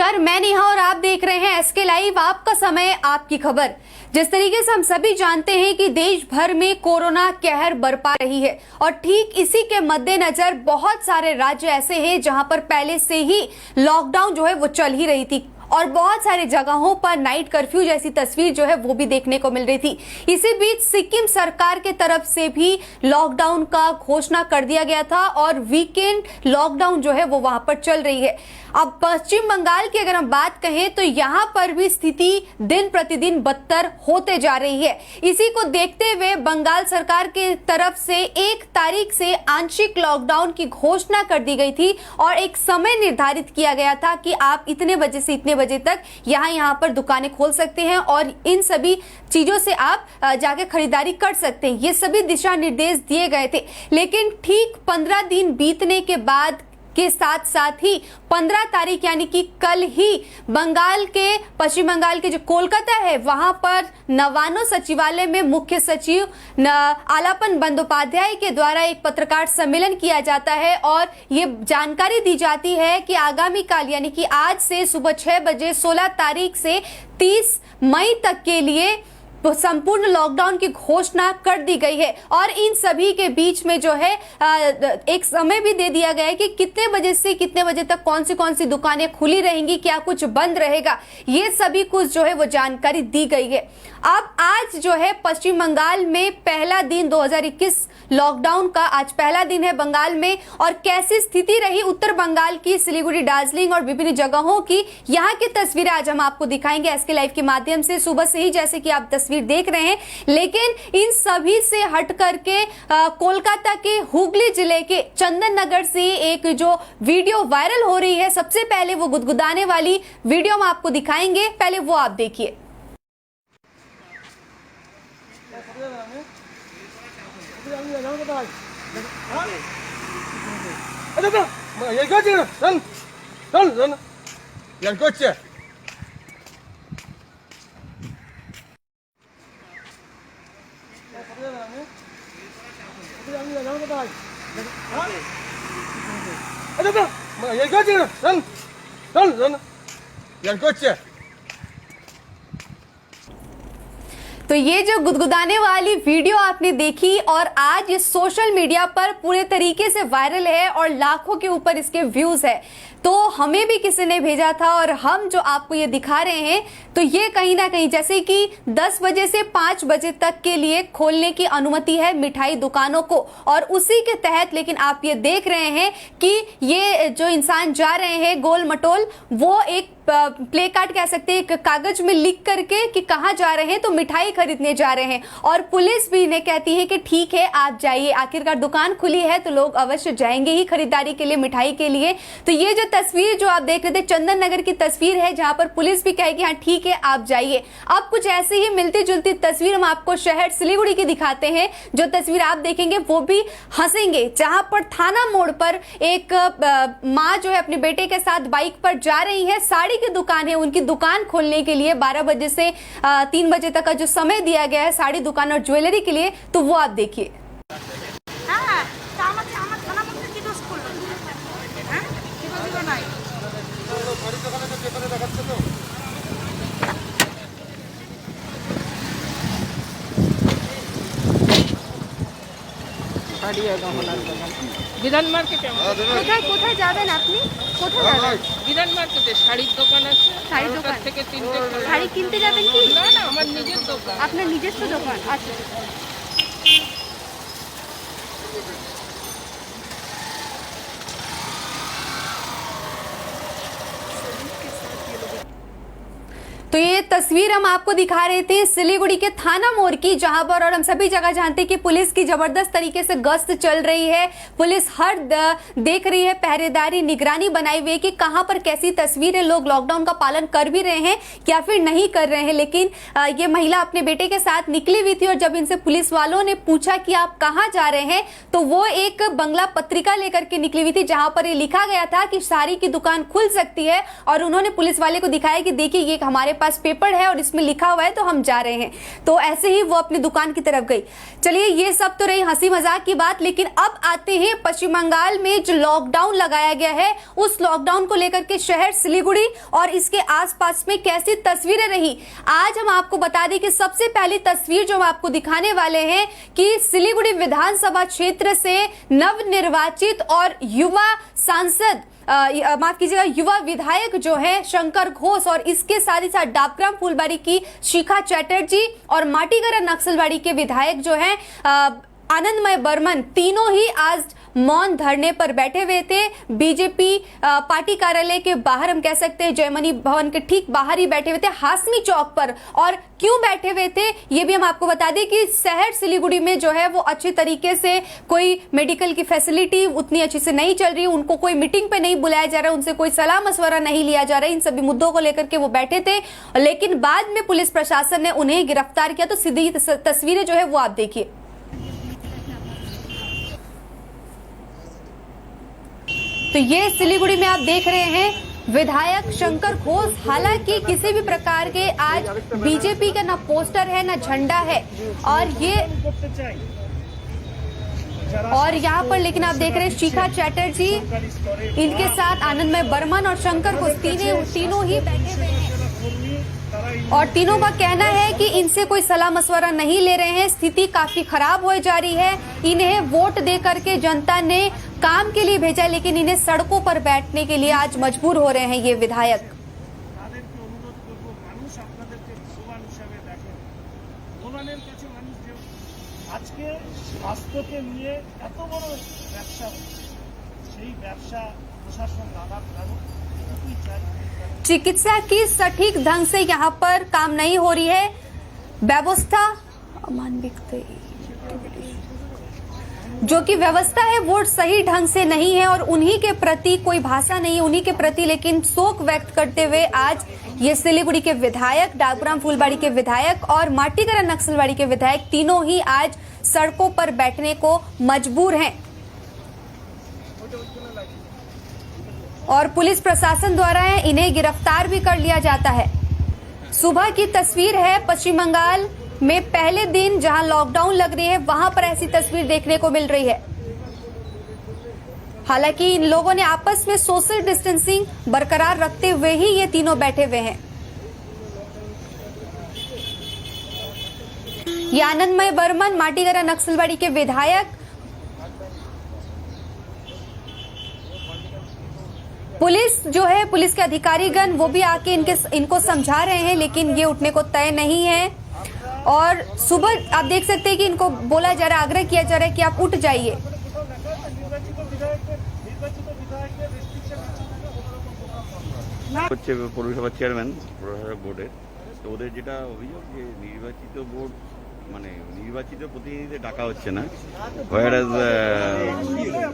नमस्कार, मैं नेहा और आप देख रहे हैं एसके लाइव। आपका समय, आपकी खबर। जिस तरीके से हम सभी जानते हैं कि देश भर में कोरोना कहर बरपा रही है और ठीक इसी के मद्देनजर बहुत सारे राज्य ऐसे हैं जहां पर पहले से ही लॉकडाउन जो है वो चल ही रही थी और बहुत सारी जगहों पर नाइट कर्फ्यू जैसी तस्वीर जो है वो भी देखने को मिल रही थी। इसी बीच सिक्किम सरकार के तरफ से भी लॉकडाउन का घोषणा कर दिया गया था और वीकेंड लॉकडाउन जो है वो वहां पर चल रही है। अब पश्चिम बंगाल की अगर हम बात कहें तो यहां पर भी स्थिति दिन प्रतिदिन बदतर होते जा रही है। इसी को देखते हुए बंगाल सरकार के तरफ से 1 तारीख से आंशिक लॉकडाउन की घोषणा कर दी गई थी और एक समय निर्धारित किया गया था कि आप इतने बजे से इतने बजे तक यहाँ पर दुकानें खोल सकते हैं और इन सभी चीजों से आप जाके खरीदारी कर सकते हैं। ये सभी दिशा निर्देश दिए गए थे, लेकिन ठीक 15 दिन बीतने के बाद के साथ साथ ही 15 तारीख यानी कि कल ही पश्चिम बंगाल के जो कोलकाता है वहां पर नवानो सचिवालय में मुख्य सचिव आलापन बंदोपाध्याय के द्वारा एक पत्रकार सम्मेलन किया जाता है और ये जानकारी दी जाती है कि आगामी काल यानी कि आज से सुबह 6 बजे 16 तारीख से 30 मई तक के लिए संपूर्ण लॉकडाउन की घोषणा कर दी गई है और इन सभी के बीच में जो है एक समय भी दे दिया गया है कि कितने बजे से कितने बजे तक कौन सी दुकानें खुली रहेंगी, क्या कुछ बंद रहेगा, ये सभी कुछ जो है वो जानकारी दी गई है। अब आज जो है पश्चिम बंगाल में पहला दिन 2021 लॉकडाउन का आज पहला दिन है बंगाल में और कैसी स्थिति रही उत्तर बंगाल की, सिलीगुड़ी, दार्जिलिंग और विभिन्न जगहों की, यहाँ की तस्वीरें आज हम आपको दिखाएंगे एसके लाइव के माध्यम से। सुबह से ही जैसे कि आप तस्वीर देख रहे हैं, लेकिन इन सभी से हट करके कोलकाता के हुगली जिले के चंदन नगर से एक जो वीडियो वायरल हो रही है, सबसे पहले वो गुदगुदाने वाली वीडियो हम आपको दिखाएंगे, पहले वो आप देखिए। तो ये जो गुदगुदाने वाली वीडियो आपने देखी और आज ये सोशल मीडिया पर पूरे तरीके से वायरल है और लाखों के ऊपर इसके व्यूज है। तो हमें भी किसी ने भेजा था और हम जो आपको ये दिखा रहे हैं, तो ये कहीं ना कहीं जैसे कि 10 बजे से 5 बजे तक के लिए खोलने की अनुमति है मिठाई दुकानों को और उसी के तहत, लेकिन आप ये देख रहे हैं कि ये जो इंसान जा रहे हैं गोल मटोल, वो एक प्ले कार्ड कह सकते हैं, एक कागज में लिख करके कि कहाँ जा रहे हैं, तो मिठाई खरीदने जा रहे हैं और पुलिस भी इन्हें कहती है कि ठीक है आप जाइए, आखिरकार दुकान खुली है तो लोग अवश्य जाएंगे ही खरीदारी के लिए, मिठाई के लिए। तो ये जो तस्वीर जो आप देख रहे थे चंदन नगर की तस्वीर है जहां पर पुलिस भी कहेगी हाँ ठीक है आप जाइए। अब कुछ ऐसी ही मिलती जुलती तस्वीर हम आपको शहर सिलीगुड़ी की दिखाते हैं। जो तस्वीर आप देखेंगे वो भी हंसेंगे, जहां पर थाना मोड़ पर एक माँ जो है अपने बेटे के साथ बाइक पर जा रही है, साड़ी की दुकान है, उनकी दुकान खोलने के लिए 12 बजे से 3 बजे तक का जो समय दिया गया है साड़ी दुकान और ज्वेलरी के लिए, तो वो आप देखिए। বিধান মার্কেটে কোথায় যাবেন আপনি? কোথায় যাবেন? বিধান মার্কেটে শাড়ির দোকান আছে, শাড়ির দোকান থেকে 3টে। শাড়ি কিনতে যাবেন কি? না না, আমার নিজের দোকান। আপনার নিজস্ব দোকান? আচ্ছা। तो ये तस्वीर हम आपको दिखा रहे थे सिलीगुड़ी के थाना मोड़ की, जहां पर, और हम सभी जगह जानते हैं कि पुलिस की जबरदस्त तरीके से गश्त चल रही है, पुलिस हर देख रही है, पहरेदारी, निगरानी बनाई हुई है कि कहां पर कैसी तस्वीरें, लोग लॉकडाउन का पालन कर भी रहे हैं या फिर नहीं कर रहे हैं। लेकिन ये महिला अपने बेटे के साथ निकली हुई थी और जब इनसे पुलिस वालों ने पूछा कि आप कहाँ जा रहे हैं, तो वो एक बंगला पत्रिका लेकर के निकली हुई थी जहां पर ये लिखा गया था कि साड़ी की दुकान खुल सकती है और उन्होंने पुलिस वाले को दिखाया कि देखिए ये हमारे पास पेपर है और इसमें लिखा हुआ है तो हम जा रहे हैं। तो ऐसे ही वो अपनी दुकान की तरफ गई। चलिए, ये सब तो रही हंसी मजाक की बात, लेकिन अब आते हैं पश्चिम बंगाल में जो लॉकडाउन लगाया गया है उस लॉकडाउन को लेकर के शहर सिलीगुड़ी और इसके आसपास में कैसी तस्वीरें रही। आज हम आपको बता दें कि सबसे पहली तस्वीर जो हम आपको दिखाने वाले हैं कि सिलीगुड़ी विधानसभा क्षेत्र से नवनिर्वाचित और युवा सांसद माफ कीजिएगा युवा विधायक जो है शंकर घोष और इसके साथ ही साथ डाबग्राम फुलबाड़ी की शिखा चैटर्जी और माटीगरा नक्सलबाड़ी के विधायक जो है आनंदमय बर्मन, तीनों ही आज मौन धरने पर बैठे हुए थे। बीजेपी पार्टी कार्यालय के बाहर, हम कह सकते हैं जयमनी भवन के ठीक बाहर ही बैठे हुए थे, हासमी चौक पर। और क्यों बैठे हुए थे ये भी हम आपको बता दें कि शहर सिलीगुड़ी में जो है वो अच्छे तरीके से कोई मेडिकल की फैसिलिटी उतनी अच्छी से नहीं चल रही, उनको कोई मीटिंग पे नहीं बुलाया जा रहा, उनसे कोई सलाह मशवरा नहीं लिया जा रहा। इन सभी मुद्दों को लेकर के वो बैठे थे, लेकिन बाद में पुलिस प्रशासन ने उन्हें गिरफ्तार किया। तो सीधी तस्वीरें जो है वो आप देखिए। तो ये सिलीगुड़ी में आप देख रहे हैं विधायक शंकर घोष। हालांकि किसी भी प्रकार के आज बीजेपी का ना पोस्टर है ना झंडा है और यहाँ पर लेकिन आप देख रहे हैं शिखा चैटर्जी, इनके साथ आनंदमय बर्मन और शंकर घोष तीनों ही बैठे हुए हैं और तीनों का कहना है कि इनसे कोई सलाह मशवरा नहीं ले रहे हैं। स्थिति काफी खराब हो जा रही है, इन्हें वोट दे करके जनता ने काम के लिए भेजा, लेकिन इन्हें सड़कों पर बैठने के लिए आज मजबूर हो रहे हैं ये विधायक। चिकित्सा की सटीक ढंग से यहाँ पर काम नहीं हो रही है, व्यवस्था अमानविक जो कि व्यवस्था है वो सही ढंग से नहीं है और उन्हीं के प्रति कोई भाषा नहीं है उन्हीं के प्रति, लेकिन शोक व्यक्त करते हुए आज ये सिलीगुड़ी के विधायक, डाबग्राम फुलबाड़ी के विधायक और माटीगरा नक्सलबाड़ी के विधायक तीनों ही आज सड़कों पर बैठने को मजबूर हैं और पुलिस प्रशासन द्वारा इन्हें गिरफ्तार भी कर लिया जाता है। सुबह की तस्वीर है पश्चिम बंगाल में पहले दिन जहां लॉकडाउन लग रही है, वहां पर ऐसी तस्वीर देखने को मिल रही है। हालांकि इन लोगों ने आपस में सोशल डिस्टेंसिंग बरकरार रखते हुए ही ये तीनों बैठे हुए हैं। ये आनंदमय बर्मन, माटीगरा नक्सलबाड़ी के विधायक, पुलिस जो है, पुलिस के अधिकारीगण वो भी आके इनको समझा रहे हैं, लेकिन ये उठने को तय नहीं है। और सुबह आप देख सकते हैं कि इनको बोला जा रहा है, आग्रह किया जा रहा है कि आप उठ जाइए। পৌরসভা চেয়ারম্যান প্রশাসক বোর্ডের, তো ওদের যেটা অভিযোগ যে নির্বাচিত বোর্ড মানে নির্বাচিত প্রতিনিধিদের ডাকা হচ্ছে না, হোয়ারাজ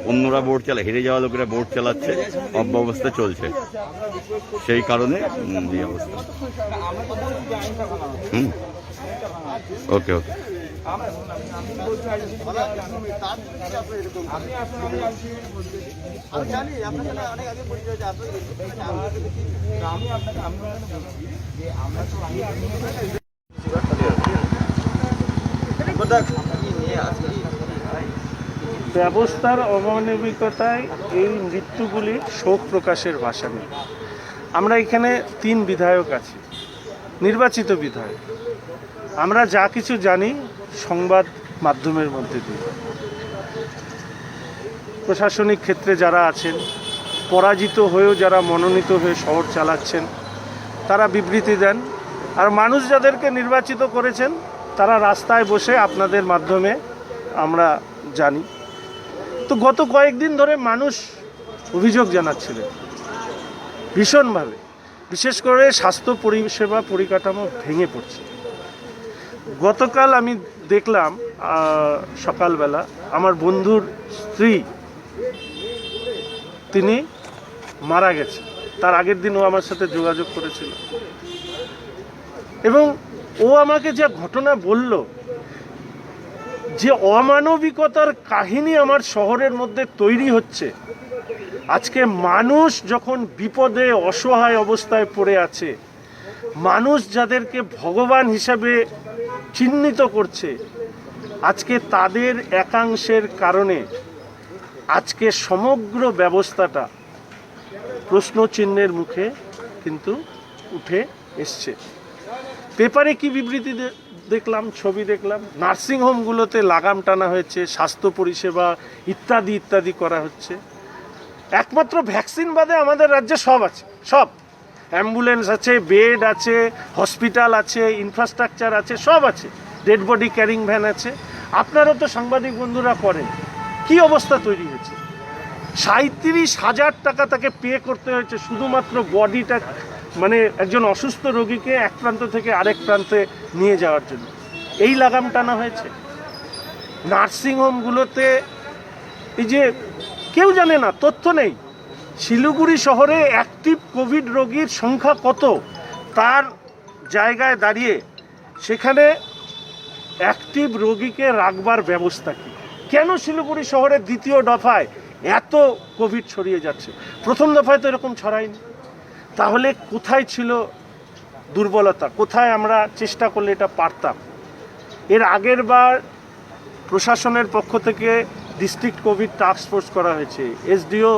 অন্যরা বোর্ড চালায়, হেরে যাওয়া লোকেরা বোর্ড চালাচ্ছে, অব্যবস্থা চলছে, সেই কারণে এই অবস্থা। ওকে ওকে ব্যবস্থার অমানবিকতায় এই মৃত্যুগুলির শোক প্রকাশের ভাষা নেই। আমরা এখানে 3 বিধায়ক আছি, নির্বাচিত বিধায়ক। আমরা যা কিছু জানি সংবাদ মাধ্যমের মধ্যে দিয়ে। প্রশাসনিক ক্ষেত্রে যারা আছেন, পরাজিত হয়েও যারা মনোনীত হয়ে শহর চালাচ্ছেন, তারা বিবৃতি দেন, আর মানুষ যাদেরকে নির্বাচিত করেছেন তারা রাস্তায় বসে আপনাদের মাধ্যমে আমরা জানি। তো গত কয়েকদিন ধরে মানুষ অভিযোগ জানাচ্ছিলেন ভীষণভাবে, বিশেষ করে স্বাস্থ্য পরিষেবা পরিকাঠামো ভেঙে পড়ছে। গতকাল আমি দেখলাম সকালবেলা আমার বন্ধুর স্ত্রী তিনি মারা গেছে, তার আগের দিন ও আমার সাথে যোগাযোগ করেছিল এবং ও আমাকে যে ঘটনা বলল, যে অমানবিকতার কাহিনী আমার শহরের মধ্যে তৈরি হচ্ছে। আজকে মানুষ যখন বিপদে অসহায় অবস্থায় পড়ে আছে, মানুষ যাদেরকে ভগবান হিসাবে চিহ্নিত করছে, আজকে তাদের একাংশের কারণে আজকে সমগ্র ব্যবস্থাটা প্রশ্নচিহ্নের মুখে কিন্তু উঠে এসছে। পেপারে কি বিবৃতি দেখলাম, ছবি দেখলাম, নার্সিংহোমগুলোতে লাগাম টানা হয়েছে, স্বাস্থ্য পরিষেবা ইত্যাদি ইত্যাদি করা হচ্ছে। একমাত্র ভ্যাকসিন বাদে আমাদের রাজ্যে সব আছে, সব অ্যাম্বুলেন্স আছে, বেড আছে, হসপিটাল আছে, ইনফ্রাস্ট্রাকচার আছে, সব আছে, ডেড বডি ক্যারিং ভ্যান আছে। আপনারা তো সাংবাদিক বন্ধুরা করেন, কি অবস্থা তৈরি হয়েছে। 37,000 টাকা তাকে পে করতে হয়েছে শুধুমাত্র বডিটা, মানে একজন অসুস্থ রোগীকে এক প্রান্ত থেকে আরেক প্রান্তে নিয়ে যাওয়ার জন্য এই লাগাম টানা হয়েছে। নার্সিংহোমগুলোতে এই যে কেউ জানে না, তথ্য নেই, শিলিগুড়ি শহরে অ্যাক্টিভ কোভিড রোগীর সংখ্যা কত, তার জায়গায় দাঁড়িয়ে সেখানে অ্যাক্টিভ রোগীকে রাখবার ব্যবস্থা কী? কেন শিলিগুড়ি শহরের দ্বিতীয় দফায় এত কোভিড ছড়িয়ে যাচ্ছে? প্রথম দফায় তো এরকম ছড়ায়নি। তাহলে কোথায় ছিল দুর্বলতা, কোথায় আমরা চেষ্টা করলে এটা পারতাম? এর আগের বার প্রশাসনের পক্ষ থেকে ডিস্ট্রিক্ট কোভিড টাস্ক ফোর্স করা হয়েছে, এসডিও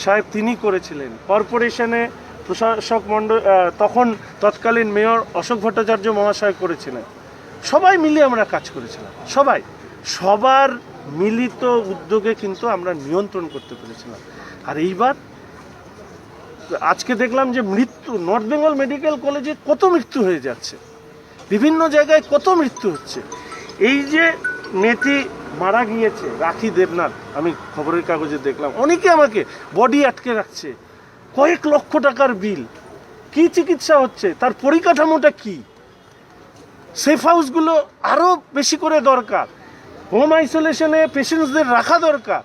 সাহেব তিনি করেছিলেন, কর্পোরেশনে প্রশাসক মণ্ডল তখন তৎকালীন মেয়র অশোক ভট্টাচার্য মহাশয় করেছিলেন। সবাই মিলিয়ে আমরা কাজ করেছিলাম, সবার মিলিত উদ্যোগে কিন্তু আমরা নিয়ন্ত্রণ করতে পেরেছিলাম। আর এইবার আজকে দেখলাম যে মৃত্যু, নর্থ বেঙ্গল মেডিকেল কলেজে কত মৃত্যু হয়ে যাচ্ছে, বিভিন্ন জায়গায় কত মৃত্যু হচ্ছে। এই যে মেয়েটি মারা গিয়েছে রাখি দেবনাথ, আমি খবরের কাগজে দেখলাম, অনেকে আমাকে বডি আটকে রাখছে, কয়েক লক্ষ টাকার বিল, কি চিকিৎসা হচ্ছে, তার পরিকাঠামোটা কি? সেফ হাউসগুলো আরও বেশি করে দরকার, হোম আইসোলেশনে পেশেন্টসদের রাখা দরকার।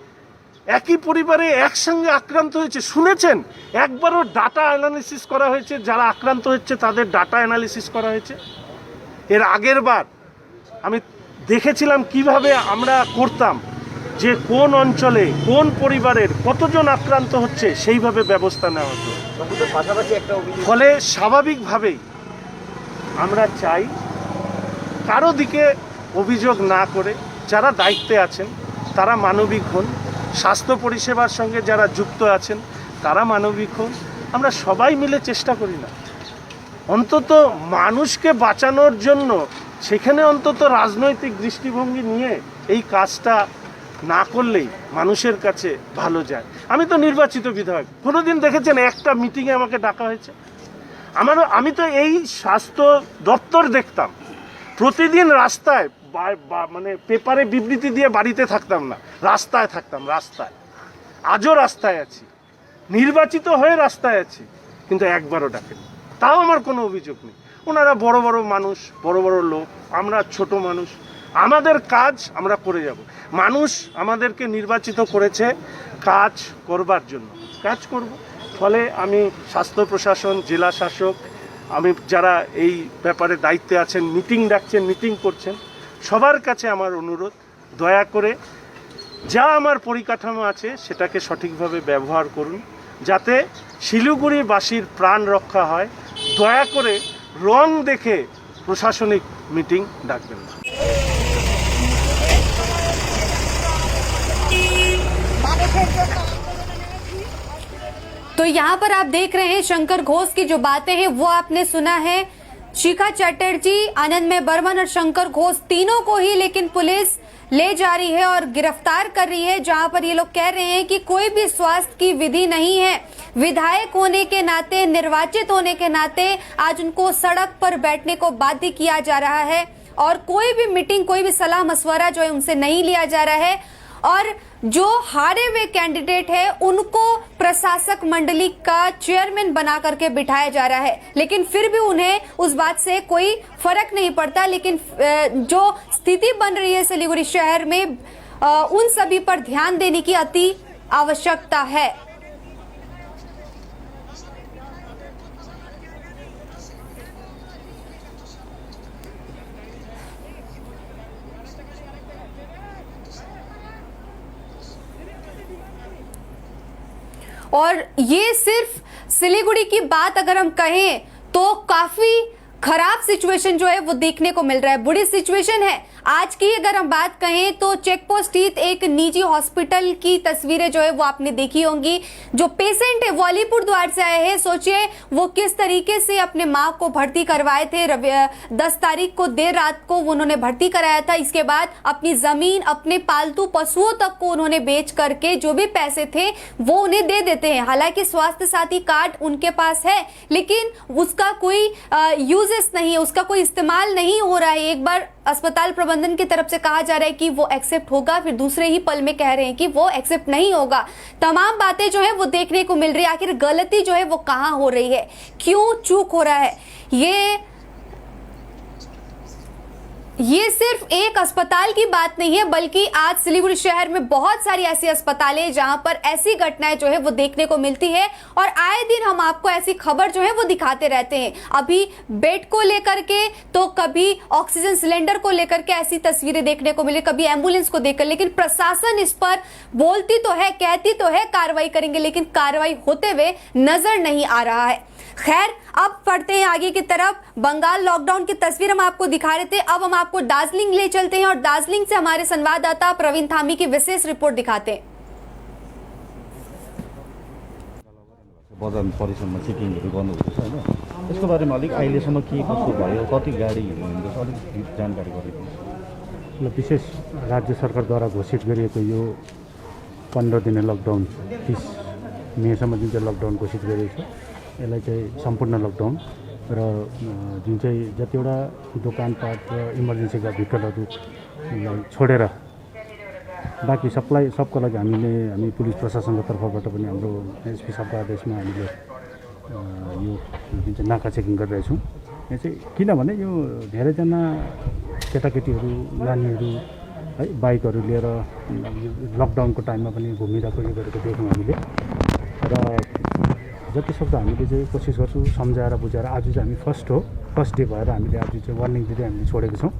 একই পরিবারে একসঙ্গে আক্রান্ত হয়েছে, শুনেছেন একবারও ডাটা অ্যানালিসিস করা হয়েছে? যারা আক্রান্ত হচ্ছে তাদের ডাটা অ্যানালিসিস করা হয়েছে? এর আগের বার আমি দেখেছিলাম কিভাবে আমরা করতাম, যে কোন অঞ্চলে কোন পরিবারের কতজন আক্রান্ত হচ্ছে সেইভাবে ব্যবস্থা নেওয়া হতো। ফলে স্বাভাবিকভাবেই আমরা চাই কারো দিকে অভিযোগ না করে যারা দায়িত্বে আছেন তারা মানবিক হন, স্বাস্থ্য পরিষেবার সঙ্গে যারা যুক্ত আছেন তারা মানবিক হন। আমরা সবাই মিলে চেষ্টা করি না, অন্তত মানুষকে বাঁচানোর জন্য সেখানে অন্তত রাজনৈতিক দৃষ্টিভঙ্গি নিয়ে এই কাজটা না করলেই মানুষের কাছে ভালো যায়। আমি তো নির্বাচিত বিধায়ক, কোনোদিন দেখেছেন একটা মিটিংয়ে আমাকে ডাকা হয়েছে? আমি তো এই স্বাস্থ্য দপ্তর দেখতাম, প্রতিদিন রাস্তায়, মানে পেপারে বিবৃতি দিয়ে বাড়িতে থাকতাম না, রাস্তায় থাকতাম, রাস্তায়। আজও রাস্তায় আছি, নির্বাচিত হয়ে রাস্তায় আছি, কিন্তু একবারও ডাকেনি। তাও আমার কোনো অভিযোগ নেই। ওনারা বড় বড় মানুষ, বড় বড় লোক, আমরা ছোট মানুষ, আমাদের কাজ আমরা করে যাব। মানুষ আমাদেরকে নির্বাচিত করেছে কাজ করবার জন্য, কাজ করব। ফলে আমি স্বাস্থ্য প্রশাসন, জেলা শাসক, আমি যারা এই ব্যাপারে দায়িত্বে আছেন, মিটিং ডাকছেন, মিটিং করছেন, সবার কাছে আমার অনুরোধ, দয়া করে যা আমার পরিকাঠামো আছে সেটাকে সঠিকভাবে ব্যবহার করুন, যাতে শিলিগুড়িবাসীর প্রাণ রক্ষা হয়। দয়া করে রং দেখে প্রশাসনিক মিটিং ডাকবেন না। तो यहाँ पर आप देख रहे हैं शंकर घोष की जो बातें हैं वो आपने सुना है। शिखा चटर्जी, आनंदमय बर्मन और शंकर घोष तीनों को ही लेकिन पुलिस ले जा रही है और गिरफ्तार कर रही है, जहां पर ये लोग कह रहे हैं कि कोई भी स्वास्थ्य की विधि नहीं है। विधायक होने के नाते, निर्वाचित होने के नाते आज उनको सड़क पर बैठने को बाध्य किया जा रहा है और कोई भी मीटिंग, कोई भी सलाह मशवरा जो है उनसे नहीं लिया जा रहा है। और जो हारे हुए कैंडिडेट है उनको प्रशासक मंडली का चेयरमैन बना करके बिठाया जा रहा है, लेकिन फिर भी उन्हें उस बात से कोई फर्क नहीं पड़ता। लेकिन जो स्थिति बन रही है सिलीगुड़ी शहर में, उन सभी पर ध्यान देने की अति आवश्यकता है। और ये सिर्फ सिलीगुड़ी की बात अगर हम कहें तो काफी खराब सिचुएशन जो है वो देखने को मिल रहा है, बुरी सिचुएशन है। आज की अगर हम बात कहें तो चेक पोस्ट स्थित एक निजी हॉस्पिटल की तस्वीरें जो है वो आपने देखी होंगी। जो पेशेंट है वो अलीपुर द्वार से आए हैं। सोचिए वो किस तरीके से अपने माँ को भर्ती करवाए थे। 10 तारीख को देर रात को उन्होंने भर्ती कराया था। इसके बाद अपनी जमीन, अपने पालतू पशुओं तक को उन्होंने बेच करके जो भी पैसे थे वो उन्हें दे देते हैं। हालांकि स्वास्थ्य साथी कार्ड उनके पास है, लेकिन उसका कोई यूजेस नहीं है, उसका कोई इस्तेमाल नहीं हो रहा है। एक बार अस्पताल प्रबंधन की तरफ से कहा जा रहा है कि वो एक्सेप्ट होगा, फिर दूसरे ही पल में कह रहे हैं कि वो एक्सेप्ट नहीं होगा। तमाम बातें जो है वो देखने को मिल रही है। आखिर गलती जो है वो कहां हो रही है, क्यों चूक हो रहा है। ये सिर्फ एक अस्पताल की बात नहीं है, बल्कि आज सिलीगुड़ी शहर में बहुत सारी ऐसी अस्पतालें हैं जहां पर ऐसी घटनाएं जो है वो देखने को मिलती है। और आए दिन हम आपको ऐसी खबर जो है वो दिखाते रहते हैं। अभी बेड को लेकर के, तो कभी ऑक्सीजन सिलेंडर को लेकर के ऐसी तस्वीरें देखने को मिली, कभी एम्बुलेंस को देखकर। लेकिन प्रशासन इस पर बोलती तो है, कहती तो है कार्रवाई करेंगे, लेकिन कार्रवाई होते हुए नजर नहीं आ रहा है। खैर, अब बढ़ते हैं आगे की तरफ। बंगाल लॉकडाउन की तस्वीर हम आपको दिखा रहे थे, अब हम आपको दार्जिलिंग ले चलते हैं और दार्जिलिंग से हमारे संवाददाता प्रवीण थामी की विशेष रिपोर्ट दिखाते हैं। बजार परिसरमा चेकिङहरू गर्नुहुँदैछ होइन, यसको बारेमा अलिक अहिलेसम्म के कस्तो भयो, कति गाडीहरू हिँड्दैछ, अलिक जानकारी गरिदिनुहोस्। विशेष राज्य सरकारद्वारा घोषित गरिएको यो 15 दिने लकडाउन 30 मेसम्म जुन चाहिँ लकडाउन घोषित गरिएको छ, यसलाई चाहिँ सम्पूर्ण लकडाउन र जुन चाहिँ जतिवटा दोकानपाट र इमर्जेन्सीका भेहिकलहरूलाई छोडेर बाँकी सबको लागि हामी पुलिस प्रशासनको तर्फबाट पनि हाम्रो एसपी साहबको आदेशमा हामीले यो जुन चाहिँ नाका चेकिङ गरिरहेछौँ। यो चाहिँ किनभने यो धेरैजना केटाकेटीहरू, नानीहरू है बाइकहरू लिएर लकडाउनको टाइममा पनि घुमिरहेको यो गरेको देख्यौँ हामीले। र जतिसक्दो हामीले चाहिँ कोसिस गर्छौँ सम्झाएर बुझाएर। आज चाहिँ हामी फर्स्ट डे भएर हामीले आज चाहिँ वार्निङ दिँदै हामीले छोडेको छौँ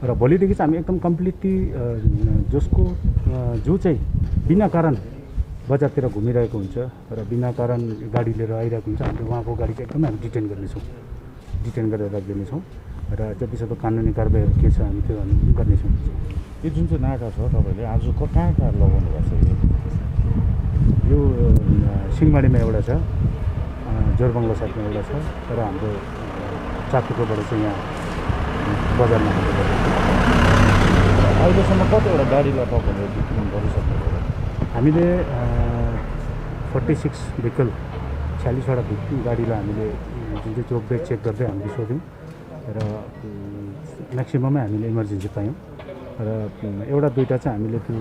र भोलिदेखि चाहिँ हामी एकदम कम्प्लिटली जो चाहिँ बिना कारण बजारतिर घुमिरहेको हुन्छ र बिना कारण गाडी लिएर आइरहेको हुन्छ, हामीले उहाँको गाडी चाहिँ एकदमै हामी डिटेन गरेर राखिदिनेछौँ र जतिसक्दो कानुनी कारबाहीहरू के छ हामी त्यो हामी गर्नेछौँ। यो जुन चाहिँ नाका छ तपाईँले आज कहाँ लगाउनु भएको छ? यो सिंहमारीमा एउटा छ, जोरबङ्गला साइडमा एउटा छ र हाम्रो चाकुकोबाट चाहिँ यहाँ बजारमा अहिलेसम्म कतिवटा गाडीलाई तपाईँले डिटेन गरिसक्नुभयो? हामीले 46 भेहिकल 46वटा गाडीलाई हामीले जुन चाहिँ चोक ब्रेक चेक गर्दै हामीले सोध्यौँ र म्याक्सिममै हामीले इमर्जेन्सी पायौँ र एउटा दुईवटा चाहिँ हामीले त्यो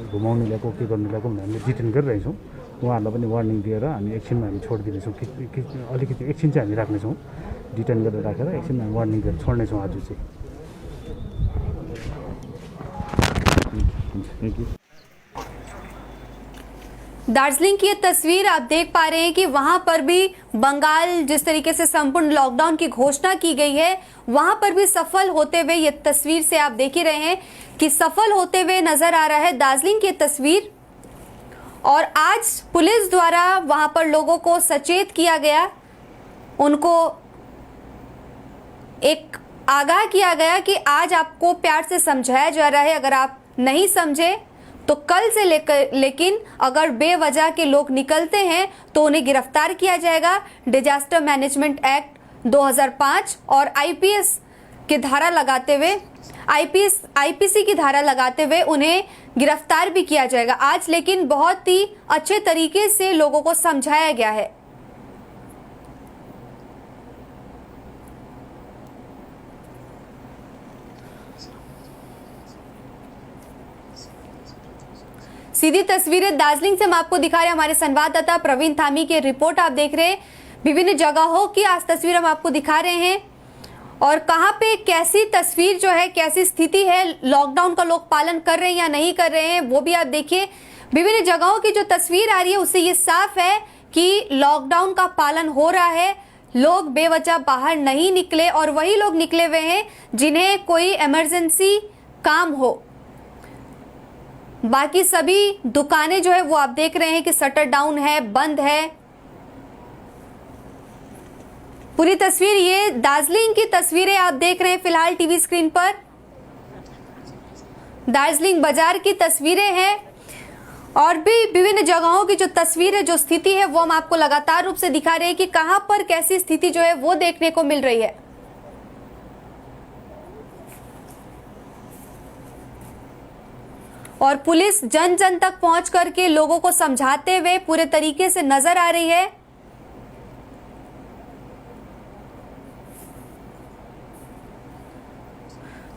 घुमाउनु ल्याएको के गर्नु ल्याएको भने हामीले डिटेन गरिरहेछौँ। उहाँहरूलाई पनि वार्निङ दिएर हामी एकछिनमा हामी छोडिदिनेछौँ। अलिकति एकछिन चाहिँ हामी राख्नेछौँ, डिटेन गरेर राखेर एकछिनमा हामी वार्निङ गरेर छोड्नेछौँ आज चाहिँ। दार्जिलिंग की ये तस्वीर आप देख पा रहे हैं कि वहां पर भी बंगाल जिस तरीके से संपूर्ण लॉकडाउन की घोषणा की गई है, वहां पर भी सफल होते हुए ये तस्वीर से आप देख ही रहे हैं कि सफल होते हुए नजर आ रहा है दार्जिलिंग की तस्वीर। और आज पुलिस द्वारा वहां पर लोगों को सचेत किया गया, उनको एक आगाह किया गया कि आज आपको प्यार से समझाया जा रहा है। अगर आप नहीं समझे तो कल से लेकिन अगर बेवजह के लोग निकलते हैं तो उन्हें गिरफ्तार किया जाएगा। डिजास्टर मैनेजमेंट एक्ट 2005 और आईपीएस की धारा लगाते हुए आईपीसी की धारा लगाते हुए उन्हें गिरफ्तार भी किया जाएगा आज। लेकिन बहुत ही अच्छे तरीके से लोगों को समझाया गया है। सीधी तस्वीरें दार्जिलिंग से हम आपको दिखा रहे हैं, हमारे संवाददाता प्रवीण थामी की रिपोर्ट आप देख रहे हैं। विभिन्न जगहों की आज तस्वीर हम आपको दिखा रहे हैं और कहां पे कैसी तस्वीर जो है, कैसी स्थिति है, लॉकडाउन का लोग पालन कर रहे हैं या नहीं कर रहे हैं वो भी आप देखिए। विभिन्न जगहों की जो तस्वीर आ रही है उससे ये साफ है कि लॉकडाउन का पालन हो रहा है। लोग बेवजह बाहर नहीं निकले और वही लोग निकले हुए हैं जिन्हें कोई इमरजेंसी काम हो। बाकी सभी दुकानें जो है वो आप देख रहे हैं कि शटर डाउन है, बंद है। पूरी तस्वीर, ये दार्जिलिंग की तस्वीरें आप देख रहे हैं फिलहाल टीवी स्क्रीन पर। दार्जिलिंग बाजार की तस्वीरें हैं और भी विभिन्न जगहों की जो तस्वीरें, जो स्थिति है वो हम आपको लगातार रूप से दिखा रहे हैं कि कहां पर कैसी स्थिति जो है वो देखने को मिल रही है। और पुलिस जन जन तक पहुंच करके लोगों को समझाते हुए पूरे तरीके से नजर आ रही है।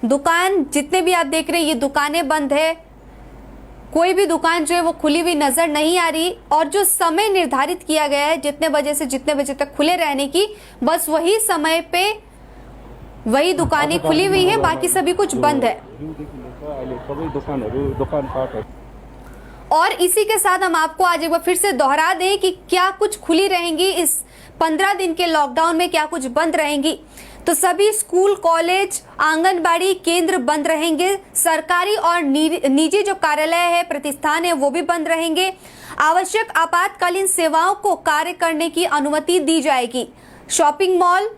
दुकान जितने भी आप देख रहे हैं ये दुकानें बंद है, कोई भी दुकान जो है वो खुली हुई नजर नहीं आ रही। और जो समय निर्धारित किया गया है जितने बजे से जितने बजे तक खुले रहने की, बस वही समय पे वही दुकानें खुली हुई है, बाकी सभी कुछ बंद है। और इसी के साथ हम आपको आज एक बार फिर से दोहरा दें कि क्या कुछ खुली रहेंगी इस 15 दिन के लॉकडाउन में, क्या कुछ बंद रहेंगी। तो सभी स्कूल, कॉलेज, आंगनबाड़ी केंद्र बंद रहेंगे। सरकारी और निजी जो कार्यालय है, प्रतिष्ठान है, वो भी बंद रहेंगे। आवश्यक आपातकालीन सेवाओं को कार्य करने की अनुमति दी जाएगी। Shopping mall,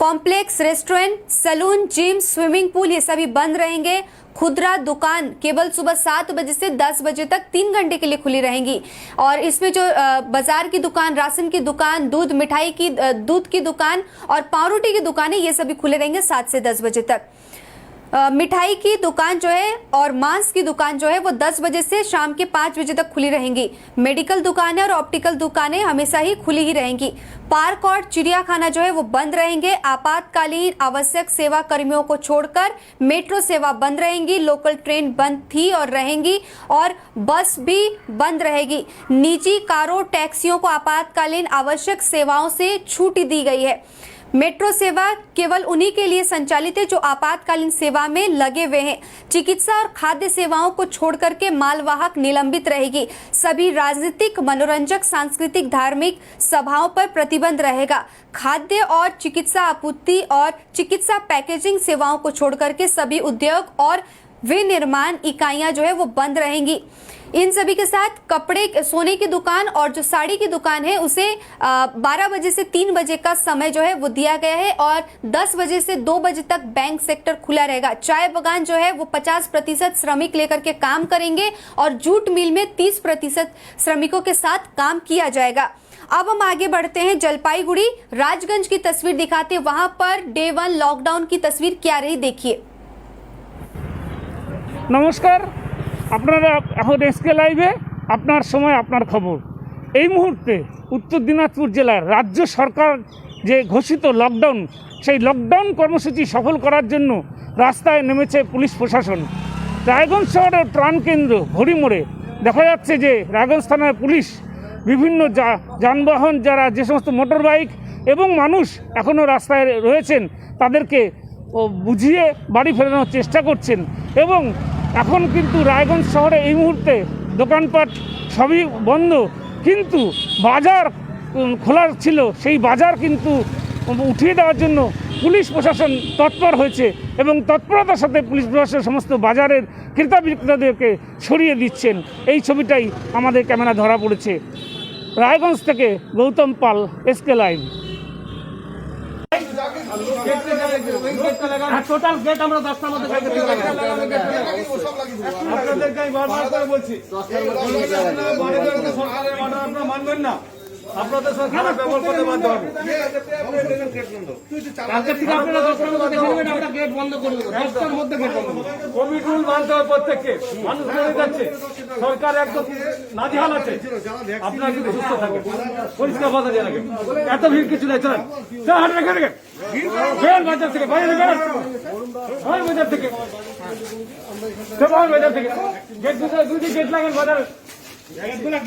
complex, restaurant, salon, gym, swimming pool ये सभी बंद रहेंगे। खुदरा दुकान केवल सुबह 7 बजे से 10 बजे तक 3 घंटे के लिए खुली रहेंगी। और इसमें जो बाजार की दुकान, राशन की दुकान, दूध की दुकान और पावरोटी की दुकान है, ये सभी खुले रहेंगे 7 से 10 बजे तक। मिठाई की दुकान जो है और मांस की दुकान जो है वो 10 बजे से शाम के 5 बजे तक खुली रहेंगी। मेडिकल दुकानें और ऑप्टिकल दुकानें हमेशा ही खुली ही रहेंगी। पार्क और चिड़ियाखाना जो है वो बंद रहेंगे। आपातकालीन आवश्यक सेवा कर्मियों को छोड़कर मेट्रो सेवा बंद रहेंगी। लोकल ट्रेन बंद थी और रहेंगी और बस भी बंद रहेगी। निजी कारों, टैक्सियों को आपातकालीन आवश्यक सेवाओं से छूट दी गई है। मेट्रो सेवा केवल उन्हीं के लिए संचालित है जो आपातकालीन सेवा में लगे हुए हैं। चिकित्सा और खाद्य सेवाओं को छोड़ करके मालवाहक निलंबित रहेगी। सभी राजनीतिक, मनोरंजक, सांस्कृतिक, धार्मिक सभाओं पर प्रतिबंध रहेगा। खाद्य और चिकित्सा आपूर्ति और चिकित्सा पैकेजिंग सेवाओं को छोड़ करके सभी उद्योग और विनिर्माण इकाइयां जो है वो बंद रहेंगी। इन सभी के साथ कपड़े, सोने की दुकान और जो साड़ी की दुकान है उसे 12 बजे से 3 बजे का समय जो है वो दिया गया है और 10 बजे से 2 बजे तक बैंक सेक्टर खुला रहेगा। चाय बागान जो है वो 50% श्रमिक लेकर के काम करेंगे और जूट मिल में 30% श्रमिकों के साथ काम किया जाएगा। अब हम आगे बढ़ते हैं। जलपाईगुड़ी, राजगंज की तस्वीर दिखाते हैं। वहां पर डे 1 लॉकडाउन की तस्वीर क्या रही, देखिए। নমস্কার, আপনারা এখন এসকে লাইভে আপনার সময় আপনার খবর। এই মুহূর্তে উত্তর দিনাজপুর জেলার রাজ্য সরকার যে ঘোষিত লকডাউন, সেই লকডাউন কর্মসূচি সফল করার জন্য রাস্তায় নেমেছে পুলিশ প্রশাসন। রায়গঞ্জ শহরের ত্রাণকেন্দ্র হরিমোড়ে দেখা যাচ্ছে যে রায়গঞ্জ থানার পুলিশ বিভিন্ন যানবাহন, যারা যে সমস্ত মোটর বাইক এবং মানুষ এখনও রাস্তায় রয়েছেন তাদেরকে বুঝিয়ে বাড়ি ফেরানোর চেষ্টা করছেন। এবং এখন কিন্তু রায়গঞ্জ শহরে এই মুহূর্তে দোকানপাট সবই বন্ধ, কিন্তু বাজার খোলা ছিল, সেই বাজার কিন্তু উঠিয়ে দেওয়ার জন্য পুলিশ প্রশাসন তৎপর হয়েছে এবং তৎপরতার সাথে পুলিশ প্রশাসন সমস্ত বাজারের ক্রেতা বিক্রেতাদেরকে সরিয়ে দিচ্ছেন। এই ছবিটাই আমাদের ক্যামেরা ধরা পড়েছে। রায়গঞ্জ থেকে গৌতম পাল, এসকে লাইভ। টোটাল গেট আমরা 10টার মধ্যে আপনাদেরকে আমি বারবার করে বলছি, সরকারের অর্ডার আপনারা মানবেন না, আপনাদের সরকার ব্যবহার করতে বাধ্য হবে। কালকে থেকে আপনারা 10টার মধ্যে দেখে নেবেন, আমরা গেট বন্ধ করে দেবো। 10টার মধ্যে গেট বন্ধ। কোভিড রুল মানতে হবে প্রত্যেককে। মানুষ মরে যাচ্ছে, সরকার একদম নাজেহাল আছে। আপনারা কিন্তু সুস্থ থাকবেন, পরিষ্কার কথা দিয়ে রাখেন। এত ভিড় কিছু নেই, চলেন চল হাট রেখে রেখে বাজার থেকে বাইরে বাজার থেকে বাজার থেকে গেট দুটি গেট লাগান বাজারে,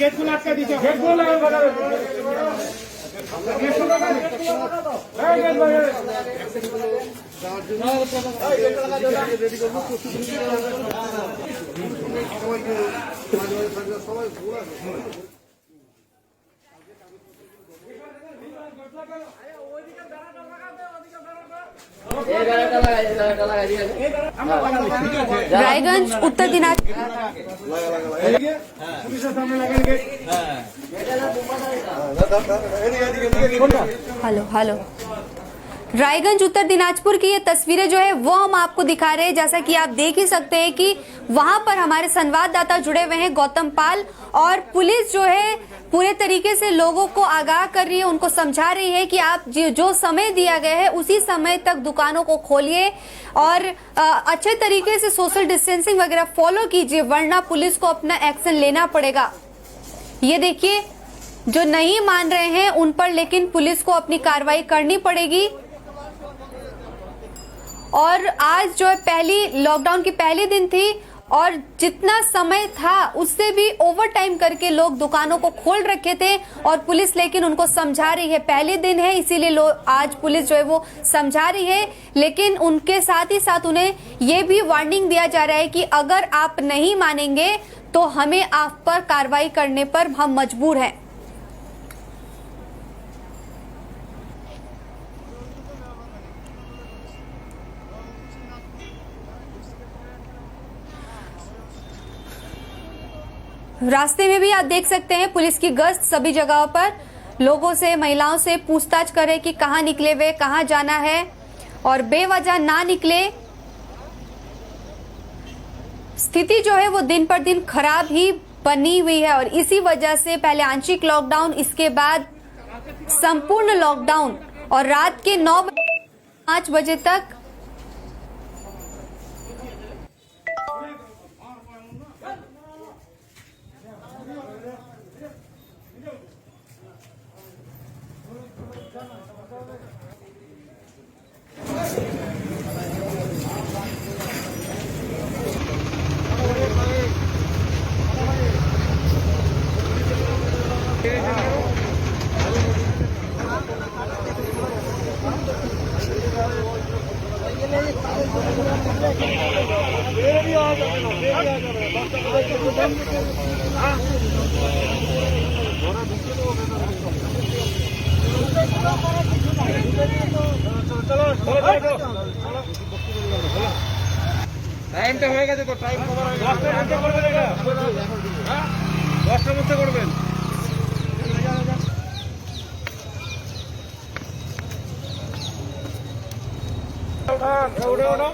গেটগুলো আটকা দিচ্ছে, গেটগুলো লাগান বাজারে। रायगंज, उत्तर दिनाजपुर। हेलो हेलो रायगंज उत्तर दिनाजपुर की ये तस्वीरें जो है वो हम आपको दिखा रहे हैं। जैसा कि आप देख ही सकते हैं कि वहां पर हमारे संवाददाता जुड़े हुए हैं गौतम पाल, और पुलिस जो है पूरे तरीके से लोगों को आगाह कर रही है, उनको समझा रही है कि आप जो समय दिया गया है उसी समय तक दुकानों को खोलिए और अच्छे तरीके से सोशल डिस्टेंसिंग वगैरह फॉलो कीजिए, वरना पुलिस को अपना एक्शन लेना पड़ेगा। ये देखिए, जो नहीं मान रहे हैं उन पर लेकिन पुलिस को अपनी कार्रवाई करनी पड़ेगी। और आज जो है लॉकडाउन की पहली दिन थी और जितना समय था उससे भी ओवर टाइम करके लोग दुकानों को खोल रखे थे और पुलिस लेकिन उनको समझा रही है। पहले दिन है इसीलिए आज पुलिस जो है वो समझा रही है, लेकिन उनके साथ ही साथ उन्हें ये भी वार्निंग दिया जा रहा है कि अगर आप नहीं मानेंगे तो हमें आप पर कार्रवाई करने पर हम मजबूर हैं। रास्ते में भी आप देख सकते हैं पुलिस की गश्त सभी जगहों पर, लोगों से महिलाओं से पूछताछ करे कि कहां निकले वे, कहां जाना है और बेवजह ना निकले। स्थिति जो है वो दिन पर दिन खराब ही बनी हुई है और इसी वजह से पहले आंशिक लॉकडाउन, इसके बाद संपूर्ण लॉकडाउन और रात के 9-5 बजे तक টাইমটা হয়ে গেছে তো, টাইম কভার হয়ে গেছে। 10টার মধ্যে করবেন এটা? হ্যাঁ 10টার মধ্যে করবেন।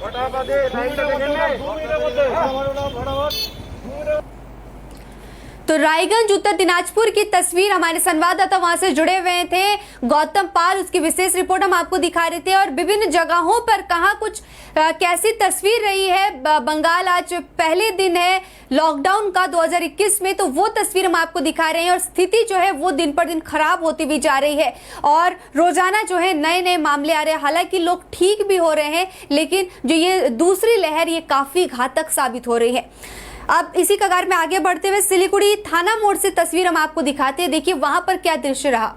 ওটা বাদে টাইমটা দেখেন না, 2 মিনিটের মধ্যে तो रायगंज उत्तर दिनाजपुर की तस्वीर हमारे संवाददाता वहां से जुड़े हुए थे गौतम पाल, उसकी विशेष रिपोर्ट हम आपको दिखा रहे थे और विभिन्न जगहों पर कहां कुछ कैसी तस्वीर रही है। बंगाल आज पहले दिन है लॉकडाउन का 2021 में, तो वो तस्वीर हम आपको दिखा रहे हैं और स्थिति जो है वो दिन पर दिन खराब होती हुई जा रही है और रोजाना जो है नए नए मामले आ रहे हैं। हालांकि लोग ठीक भी हो रहे हैं, लेकिन जो ये दूसरी लहर ये काफी घातक साबित हो रही है। अब इसी कगार में आगे बढ़ते हुए सिलीगुड़ी थाना मोड़ से तस्वीर हम आपको दिखाते हैं। देखिए वहां पर क्या दृश्य रहा।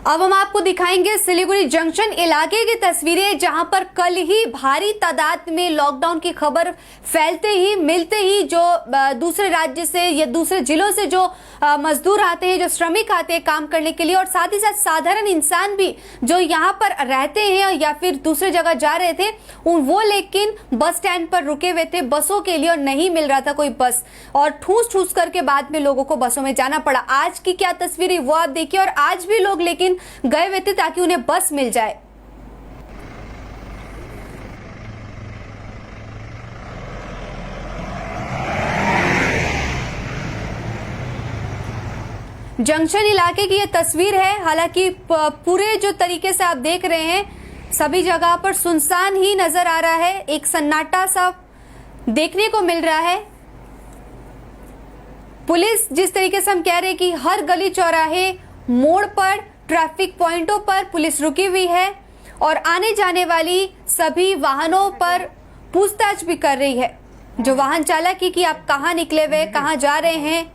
अब हम आपको दिखाएंगे सिलीगुड़ी जंक्शन इलाके की तस्वीरें, जहां पर कल ही भारी तादाद में लॉकडाउन की खबर फैलते ही मिलते ही जो दूसरे राज्य से या दूसरे जिलों से जो मजदूर आते हैं, जो श्रमिक आते हैं काम करने के लिए, और साथ ही साथ साधारण इंसान भी जो यहां पर रहते हैं या फिर दूसरे जगह जा रहे थे, वो लेकिन बस स्टैंड पर रुके हुए थे बसों के लिए और नहीं मिल रहा था कोई बस, और ठूस करके बाद में लोगों को बसों में जाना पड़ा। आज की क्या तस्वीर है वो आप देखिए, और आज भी लोग लेकिन गए हुए थे ताकि उन्हें बस मिल जाए। जंक्शन इलाके की ये तस्वीर है। हालांकि पूरे जो तरीके से आप देख रहे हैं सभी जगह पर सुनसान ही नजर आ रहा है, एक सन्नाटा सा देखने को मिल रहा है। पुलिस जिस तरीके से हम कह रहे हैं कि हर गली चौराहे मोड़ पर ट्रैफिक पॉइंटों पर पुलिस रुकी हुई है और आने जाने वाली सभी वाहनों पर पूछताछ भी कर रही है। जो वाहन चालक की कि आप कहां निकले हुए, कहां जा रहे हैं,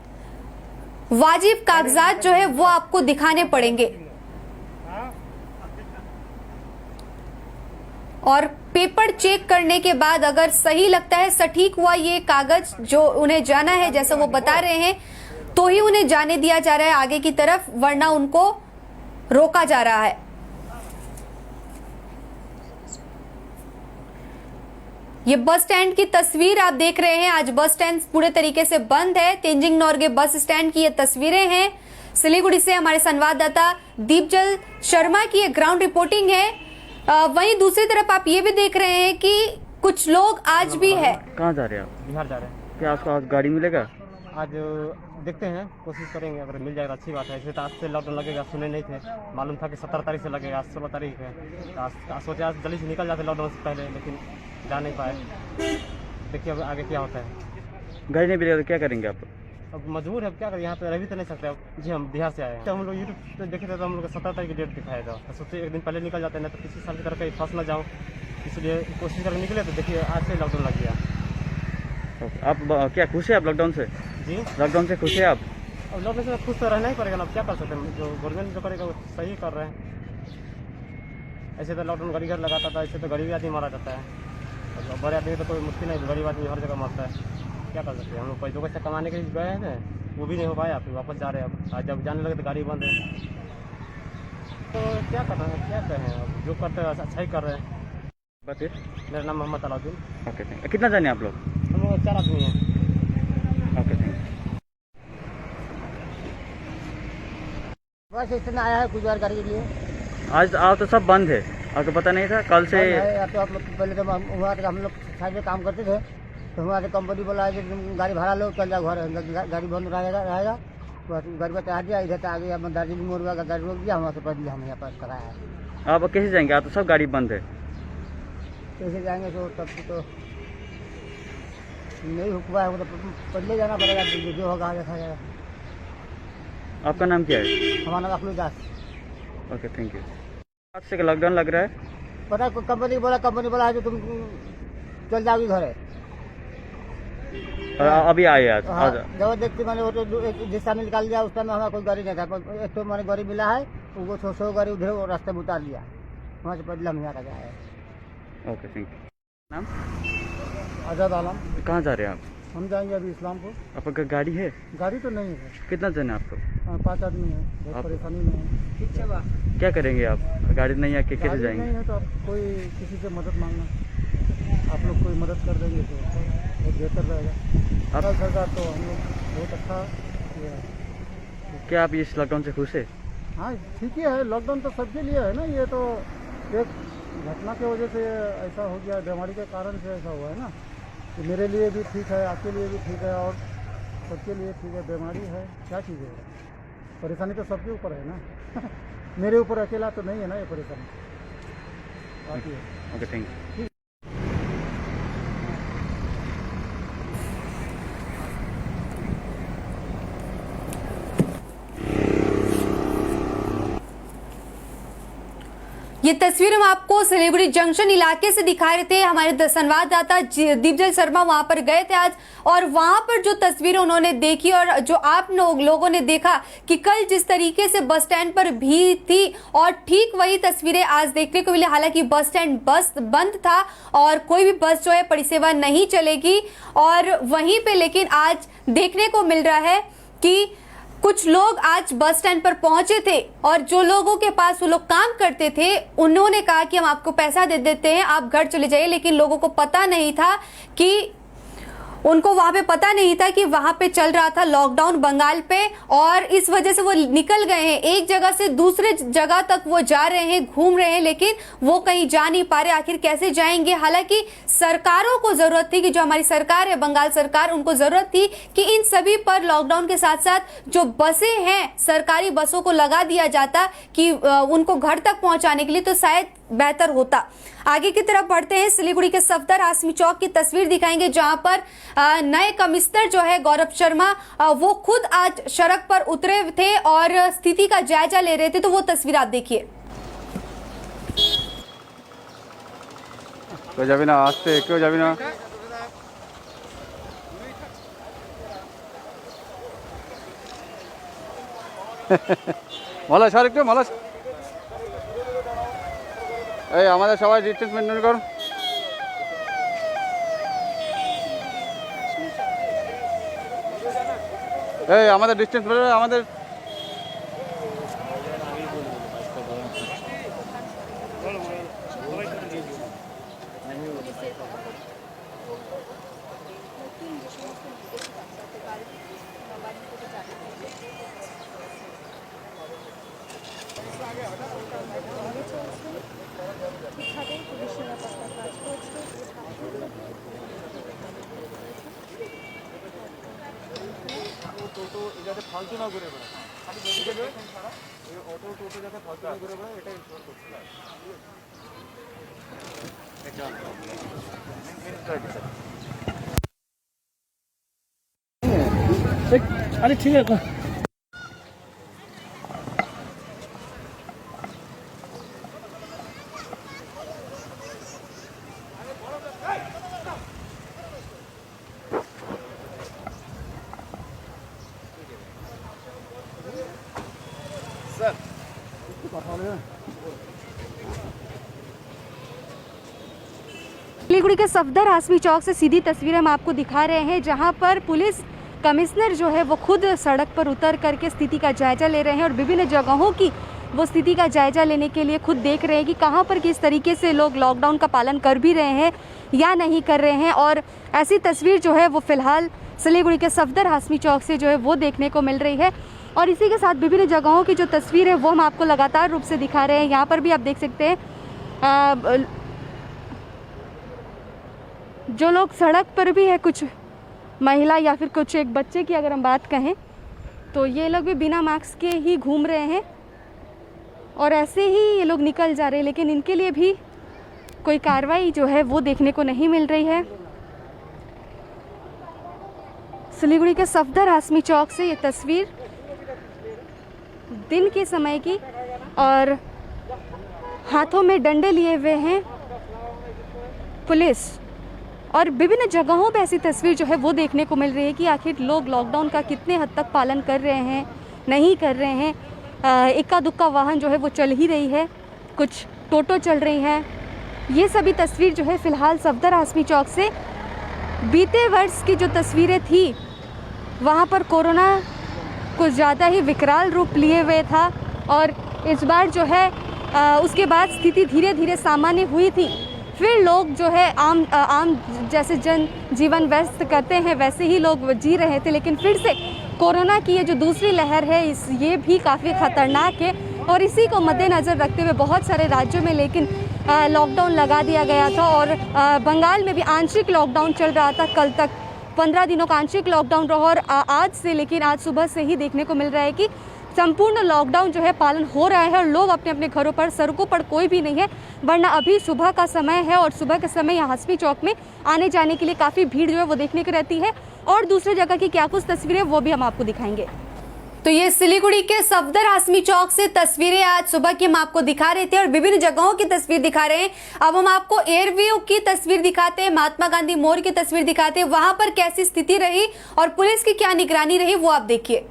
वाजिब कागजात जो है वो आपको दिखाने पड़ेंगे और पेपर चेक करने के बाद अगर सही लगता है, सटीक हुआ ये कागज जो उन्हें जाना है जैसा वो बता रहे हैं, तो ही उन्हें जाने दिया जा रहा है आगे की तरफ, वरना उनको रोका जा रहा है। ये बस स्टैंड की तस्वीर आप देख रहे हैं। आज बस स्टैंड पूरे तरीके से बंद है। तेंजिंग नोर्गे बस स्टैंड की ये तस्वीरें हैं। सिलीगुड़ी से हमारे संवाददाता दीपजल शर्मा की ये ग्राउंड रिपोर्टिंग है। वहीं दूसरी तरफ आप ये भी देख रहे हैं कि कुछ लोग आज भी है। कहाँ जा रहे हैं आप? बिहार जा रहे हैं। क्या आपको आज गाड़ी मिलेगा? आज देखते हैं, कोशिश करेंगे, अगर मिल जाएगा अच्छी बात है। ऐसे तो आज से लॉकडाउन लगेगा सुने नहीं थे, मालूम था कि 17 तारीख से लगेगा, आज 16 तारीख है। तो आज सोचे आज जल्दी से निकल जाते लॉकडाउन से पहले, लेकिन जा नहीं पाए। देखिए अब आगे क्या होता है। गाड़ी नहीं मिलेगा तो क्या करेंगे आप? अब मजबूर है, क्या करें, यहाँ पे रह भी तो नहीं सकते। अब जी हम बिहार से आए हैं। तो हम लोग यूट्यूब पे देखे थे तो हम लोग 17 तारीख की डेट दिखाया था, तो सोचे एक दिन पहले निकल जाते हैं, नहीं तो किसी साल की तरह कहीं फंस ना जाऊँ, इसलिए कोशिश करके निकले। तो देखिए आज से लॉकडाउन लग गया। आप क्या खुश है आप लॉकडाउन से? जी लॉकडाउन से खुश है आप? अब लॉकडाउन से खुश तो रहना ही पड़ेगा ना, अब क्या कर सकते हैं। जो गवर्नमेंट जो करेगा वो सही कर रहे हैं। ऐसे तो लॉकडाउन गरीब घर लगाता था, ऐसे तो गरीब आदमी मारा जाता है। और बड़े आदमी तो कोई मुश्किल नहीं, गरीब आदमी हर जगह मरता है। क्या कर सकते हैं, हम लोग पैसों पैसा कमाने के लिए गए हैं, वो भी नहीं हो पाया, फिर वापस जा रहे हैं। अब आज जब जाने लगे तो गाड़ी बंद है, तो क्या कर रहे हैं, क्या कहें। अब जो करते हैं अच्छा ही कर रहे हैं। बताइए। मेरा नाम Mohammed Alauddin. Okay thank you. कितना जाने आप लोग? हम लोग 4 आदमी हैं। Okay thank you. बस इतना आया है कुछ बार गाड़ी के लिए। आज तो सब बंद है, आपको पता नहीं था कल से? तो आप लोग पहले तो हम लोग साइड में काम करते थे, तो हमारे कंपनी बोला है कि तुम गाड़ी भाड़ा लो, चल जाओ घर, गाड़ी बंद रहेगा। बस गाड़ी पर चढ़ा दिया, इधर आगे हम दार्जिलिंग मोड़ में गाड़ी रोक दिया, वहाँ से पढ़ दिया, हम यहाँ पर कराया है। आप कैसे जाएंगे? आप तो सब गाड़ी बंद है। कैसे जाएंगे? तो तब तो नहीं हुआ है, वो तो पहले जाना पड़ेगा, जो होगा देखा जाएगा। आपका नाम क्या है? हमारा नाम Akhlu Das. Okay thank you. आज से लॉकडाउन लग रहा है? पता कंपनी बोला है कि तुम चल जाओगी घर। अभी आए आज? हाँ, जब देखते मैंने वो तो जिस समय निकाल दिया उस समय हमारा कोई गाड़ी नहीं था, पर एक तो मैंने गाड़ी मिला है, वो 100 गाड़ी उधर वो रास्ते में उतार लिया, वहाँ से पहले हम यहाँ का आए। Okay thank you. नाम? आजाद आलम। कहाँ जा रहे हैं आप? हम जाएंगे अभी इस्लामपुर। आपका गाड़ी है? गाड़ी तो नहीं है। कितना जन है आप लोग? 5 आदमी है, बहुत परेशानी में है। ठीक है, क्या करेंगे आप? गाड़ी नहीं है, कैसे गाड़ी जाएंगे? नहीं है तो आप कोई किसी से मदद मांगना, आप लोग कोई मदद कर देंगे तो बहुत बेहतर रहेगा। आप सरकार तो हम लोग बहुत अच्छा किया है। क्या आप इस लॉकडाउन से खुश है? हाँ ठीक ही है, लॉकडाउन तो सबके लिए है ना, ये तो एक घटना की वजह से ऐसा हो गया, बीमारी के कारण से ऐसा हुआ है ना। तो मेरे लिए भी ठीक है, आपके लिए भी ठीक है, और सबके लिए ठीक है। बीमारी है, क्या चीज़ है, परेशानी तो सबके ऊपर है ना मेरे ऊपर अकेला तो नहीं है ना ये परेशानी, बाकी है। Okay thank you. ये तस्वीर हम आपको सिलीगुड़ी जंक्शन इलाके से दिखा रहे थे। हमारे संवाददाता दीपजल शर्मा वहां पर गए थे आज, और वहां पर जो तस्वीरें उन्होंने देखी और जो आप लोगों ने देखा कि कल जिस तरीके से बस स्टैंड पर भीड़ थी, और ठीक वही तस्वीरें आज देखने को मिली। हालांकि बस स्टैंड बंद था और कोई भी बस जो है परिसेवा नहीं चलेगी, और वहीं पे लेकिन आज देखने को मिल रहा है कि कुछ लोग आज बस स्टैंड पर पहुंचे थे, और जो लोगों के पास वो लोग काम करते थे उन्होंने कहा कि हम आपको पैसा दे देते हैं, आप घर चले जाइए। लेकिन लोगों को पता नहीं था कि उनको वहां पे पता नहीं था कि वहां पे चल रहा था लॉकडाउन बंगाल पे, और इस वजह से वो निकल गए हैं। एक जगह से दूसरे जगह तक वो जा रहे हैं, घूम रहे हैं, लेकिन वो कहीं जा नहीं पा रहे। आखिर कैसे जाएंगे? हालांकि सरकारों को जरूरत थी कि जो हमारी सरकार है बंगाल सरकार, उनको जरूरत थी कि इन सभी पर लॉकडाउन के साथ साथ जो बसें हैं सरकारी बसों को लगा दिया जाता कि उनको घर तक पहुंचाने के लिए, तो शायद बेहतर होता। आगे की तरफ बढ़ते हैं। सिलीगुड़ी के सफदर हाशमी चौक की तस्वीर दिखाएंगे, जहां पर नए कमिश्नर जो है गौरव शर्मा वो खुद आज सड़क पर उतरे थे और स्थिति का जायजा ले रहे थे। तो वो तस्वीर आप देखिए। क्यों जाबी ना आस्ते, क्यों जाबी ना? মালা সর একটু মালা। এই আমাদের সবাই ডিস্টেন্স মেনটেন কর। এই আমাদের ডিস্টেন্স মেনটেন, আমাদের টোটো যাতে ফালতু না ঘুরে বেড়ায়, খালি বেশি দেবে ছাড়া এই অটো টোটো যাতে ফালতু না ঘুরে বেড়ায়, এটা ইনশোর করতে হবে। अरे ठीक है। सिलीगुड़ी के सफदर हाशमी चौक से सीधी तस्वीर हम आपको दिखा रहे हैं, जहां पर पुलिस कमिश्नर जो है वो खुद सड़क पर उतर करके स्थिति का जायजा ले रहे हैं, और विभिन्न जगहों की वो स्थिति का जायजा लेने के लिए खुद देख रहे हैं कि कहां पर किस तरीके से लोग लॉकडाउन का पालन कर भी रहे हैं या नहीं कर रहे हैं। और ऐसी तस्वीर जो है वो फिलहाल सिलीगुड़ी के सफदर हाशमी चौक से जो है वो देखने को मिल रही है। और इसी के साथ विभिन्न जगहों की जो तस्वीर है वो हम आपको लगातार रूप से दिखा रहे हैं। यहाँ पर भी आप देख सकते हैं जो लोग सड़क पर भी है, कुछ महिला या फिर कुछ एक बच्चे की अगर हम बात कहें तो ये लोग भी बिना मास्क के ही घूम रहे हैं, और ऐसे ही ये लोग निकल जा रहे हैं, लेकिन इनके लिए भी कोई कार्रवाई जो है वो देखने को नहीं मिल रही है। सिलीगुड़ी के सफदर हाशमी चौक से ये तस्वीर दिन के समय की, और हाथों में डंडे लिए हुए हैं पुलिस, और विभिन्न जगहों पे ऐसी तस्वीर जो है वो देखने को मिल रही है कि आखिर लोग लॉकडाउन का कितने हद तक पालन कर रहे हैं, नहीं कर रहे हैं। इक्का दुक्का वाहन जो है वो चल ही रही है, कुछ टोटो चल रही हैं। ये सभी तस्वीर जो है फ़िलहाल सफदर हाशमी चौक से बीते वर्ष की जो तस्वीरें थी वहाँ पर कोरोना कुछ ज़्यादा ही विकराल रूप लिए हुए था, और इस बार जो है उसके बाद स्थिति धीरे धीरे सामान्य हुई थी। फिर लोग जो है आम जैसे जन जीवन व्यस्त करते हैं वैसे ही लोग जी रहे थे, लेकिन फिर से कोरोना की ये जो दूसरी लहर है ये भी काफ़ी ख़तरनाक है, और इसी को मद्देनज़र रखते हुए बहुत सारे राज्यों में लेकिन लॉकडाउन लगा दिया गया था। और बंगाल में भी आंशिक लॉकडाउन चल रहा था, कल तक 15 दिनों का आंशिक लॉकडाउन रहा, और आज से लेकिन आज सुबह से ही देखने को मिल रहा है कि संपूर्ण लॉकडाउन जो है पालन हो रहा है, और लोग अपने अपने घरों पर, सड़कों पर कोई भी नहीं है, वरना अभी सुबह का समय है, और सुबह के समय यहाँ हाशमी चौक में आने जाने के लिए काफ़ी भीड़ जो है वो देखने को रहती है। और दूसरी जगह की क्या कुछ तस्वीरें वो भी हम आपको दिखाएंगे। तो ये सिलीगुड़ी के सफदर हाशमी चौक से तस्वीरें आज सुबह की हम आपको दिखा रहे थे और विभिन्न जगहों की तस्वीर दिखा रहे हैं। अब हम आपको एयरव्यू की तस्वीर दिखाते हैं, महात्मा गांधी मोड़ की तस्वीर दिखाते हैं, वहां पर कैसी स्थिति रही और पुलिस की क्या निगरानी रही वो आप देखिए।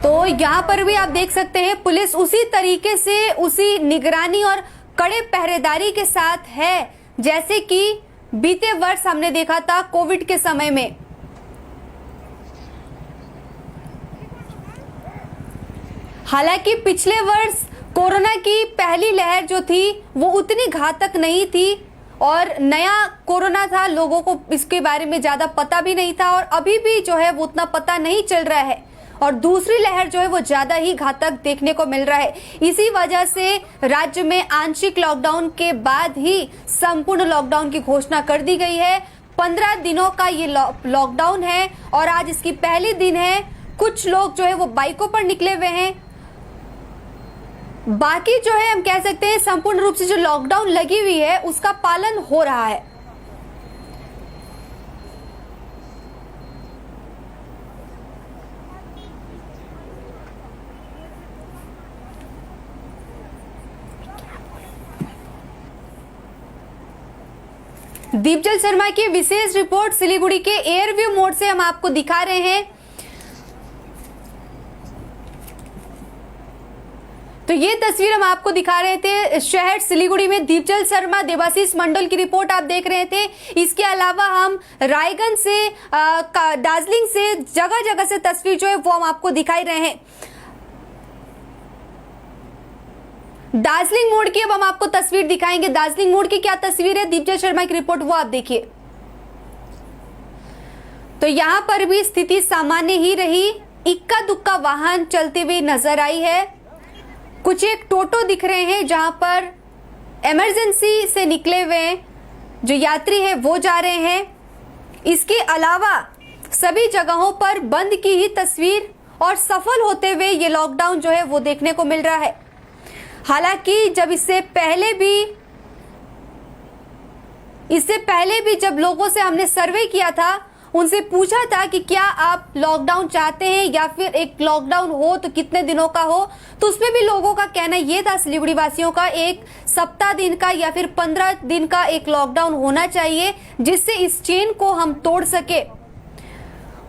तो यहाँ पर भी आप देख सकते हैं पुलिस उसी तरीके से उसी निगरानी और कड़े पहरेदारी के साथ है जैसे कि बीते वर्ष हमने देखा था कोविड के समय में। हालांकि पिछले वर्ष कोरोना की पहली लहर जो थी वो उतनी घातक नहीं थी और नया कोरोना था, लोगों को इसके बारे में ज्यादा पता भी नहीं था और अभी भी जो है वो उतना पता नहीं चल रहा है और दूसरी लहर जो है वो ज्यादा ही घातक देखने को मिल रहा है। इसी वजह से राज्य में आंशिक लॉकडाउन के बाद ही संपूर्ण लॉकडाउन की घोषणा कर दी गई है। 15 दिनों का ये लॉकडाउन है और आज इसकी पहली दिन है। कुछ लोग जो है वो बाइकों पर निकले हुए हैं, बाकी जो है हम कह सकते हैं संपूर्ण रूप से जो लॉकडाउन लगी हुई है उसका पालन हो रहा है। दीपजल शर्मा की विशेष रिपोर्ट सिलीगुड़ी के एयरव्यू मोड से हम आपको दिखा रहे हैं। तो ये तस्वीर हम आपको दिखा रहे थे शहर सिलीगुड़ी में। दीपजल शर्मा, देवाशीष मंडल की रिपोर्ट आप देख रहे थे। इसके अलावा हम रायगंज से दार्जिलिंग से जगह जगह से तस्वीर जो है वो हम आपको दिखाई रहे हैं। दार्जिलिंग मोड़ की अब हम आपको तस्वीर दिखाएंगे। दार्जिलिंग मोड़ की क्या तस्वीर है, दीपजल शर्मा की रिपोर्ट वो आप देखिए। तो यहां पर भी स्थिति सामान्य ही रही, इक्का दुक्का वाहन चलते हुए नजर आई है। कुछ एक टोटो दिख रहे हैं जहां पर इमरजेंसी से निकले हुए जो यात्री है वो जा रहे हैं। इसके अलावा सभी जगहों पर बंद की ही तस्वीर और सफल होते हुए ये लॉकडाउन जो है वो देखने को मिल रहा है। हालांकि जब इससे पहले भी जब लोगों से हमने सर्वे किया था, उनसे पूछा था कि क्या आप लॉकडाउन चाहते हैं या फिर एक लॉकडाउन हो तो कितने दिनों का हो, तो उसमें भी लोगों का कहना ये था, सिलीगुड़ी वासियों का, एक सप्ताह दिन का या फिर 15 दिन का एक लॉकडाउन होना चाहिए जिससे इस चेन को हम तोड़ सके।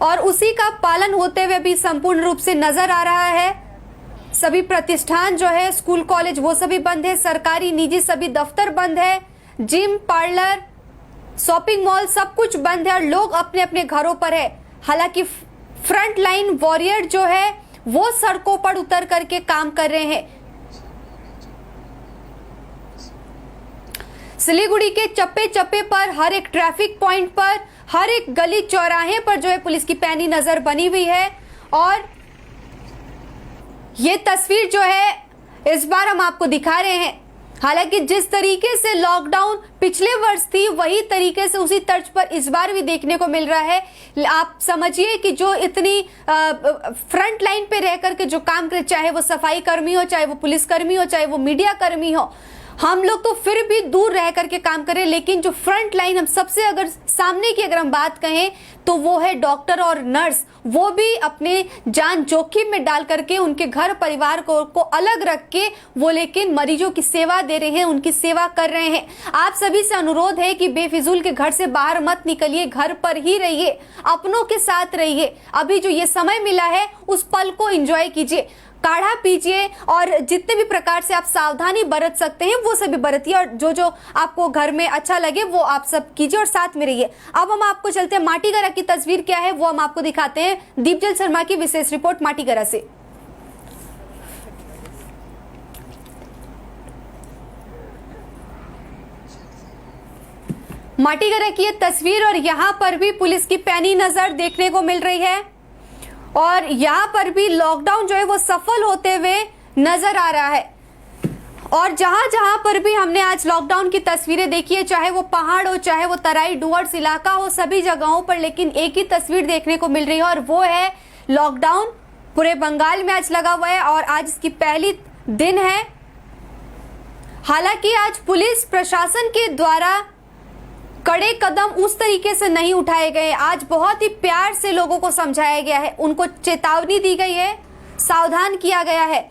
और उसी का पालन होते हुए भी संपूर्ण रूप से नजर आ रहा है। सभी प्रतिष्ठान जो है, स्कूल कॉलेज वो सभी बंद है, सरकारी निजी सभी दफ्तर बंद है, जिम पार्लर शॉपिंग मॉल सब कुछ बंद है और लोग अपने अपने घरों पर है। हालांकि फ्रंट लाइन वॉरियर जो है वो सड़कों पर उतर करके काम कर रहे हैं। सिलीगुड़ी के चप्पे चप्पे पर, हर एक ट्रैफिक पॉइंट पर, हर एक गली चौराहे पर जो है पुलिस की पैनी नजर बनी हुई है। और ये तस्वीर जो है इस बार हम आपको दिखा रहे हैं। हालांकि जिस तरीके से लॉकडाउन पिछले वर्ष थी वही तरीके से उसी तर्ज पर इस बार भी देखने को मिल रहा है। आप समझिए कि जो इतनी फ्रंट लाइन पे रह करके जो काम करे, चाहे वो सफाई कर्मी हो, चाहे वो पुलिस कर्मी हो, चाहे वो मीडिया कर्मी हो, हम लोग तो फिर भी दूर रह करके काम करें, लेकिन जो फ्रंट लाइन हम सबसे अगर सामने की अगर हम बात कहें तो वो है डॉक्टर और नर्स। वो भी अपने जान जोखिम में डाल करके उनके घर परिवार को अलग रख के वो लेकिन मरीजों की सेवा दे रहे हैं, उनकी सेवा कर रहे हैं। आप सभी से अनुरोध है कि बेफिजूल के घर से बाहर मत निकलिए, घर पर ही रहिए, अपनों के साथ रहिए। अभी जो ये समय मिला है उस पल को एंजॉय कीजिए, काढ़ा पीजिए और जितने भी प्रकार से आप सावधानी बरत सकते हैं वो सभी बरतिए और जो आपको घर में अच्छा लगे वो आप सब कीजिए और साथ में रहिए। अब हम आपको चलते हैं माटीगरा की तस्वीर क्या है वो हम आपको दिखाते हैं। दीपजल शर्मा की विशेष रिपोर्ट माटीगरा से। माटीगरा की ये तस्वीर और यहाँ पर भी पुलिस की पैनी नजर देखने को मिल रही है और यहाँ पर भी लॉकडाउन जो है वो सफल होते हुए नजर आ रहा है। और जहां जहां पर भी हमने आज लॉकडाउन की तस्वीरें देखी है, चाहे वो पहाड़ हो, चाहे वो तराई डुवर्स इलाका हो, सभी जगहों पर लेकिन एक ही तस्वीर देखने को मिल रही है और वो है लॉकडाउन पूरे बंगाल में आज लगा हुआ है और आज इसकी पहली दिन है। हालांकि आज पुलिस प्रशासन के द्वारा कड़े कदम उस तरीके से नहीं उठाए गए। आज बहुत ही प्यार से लोगों को समझाया गया है, उनको चेतावनी दी गई है, सावधान किया गया है,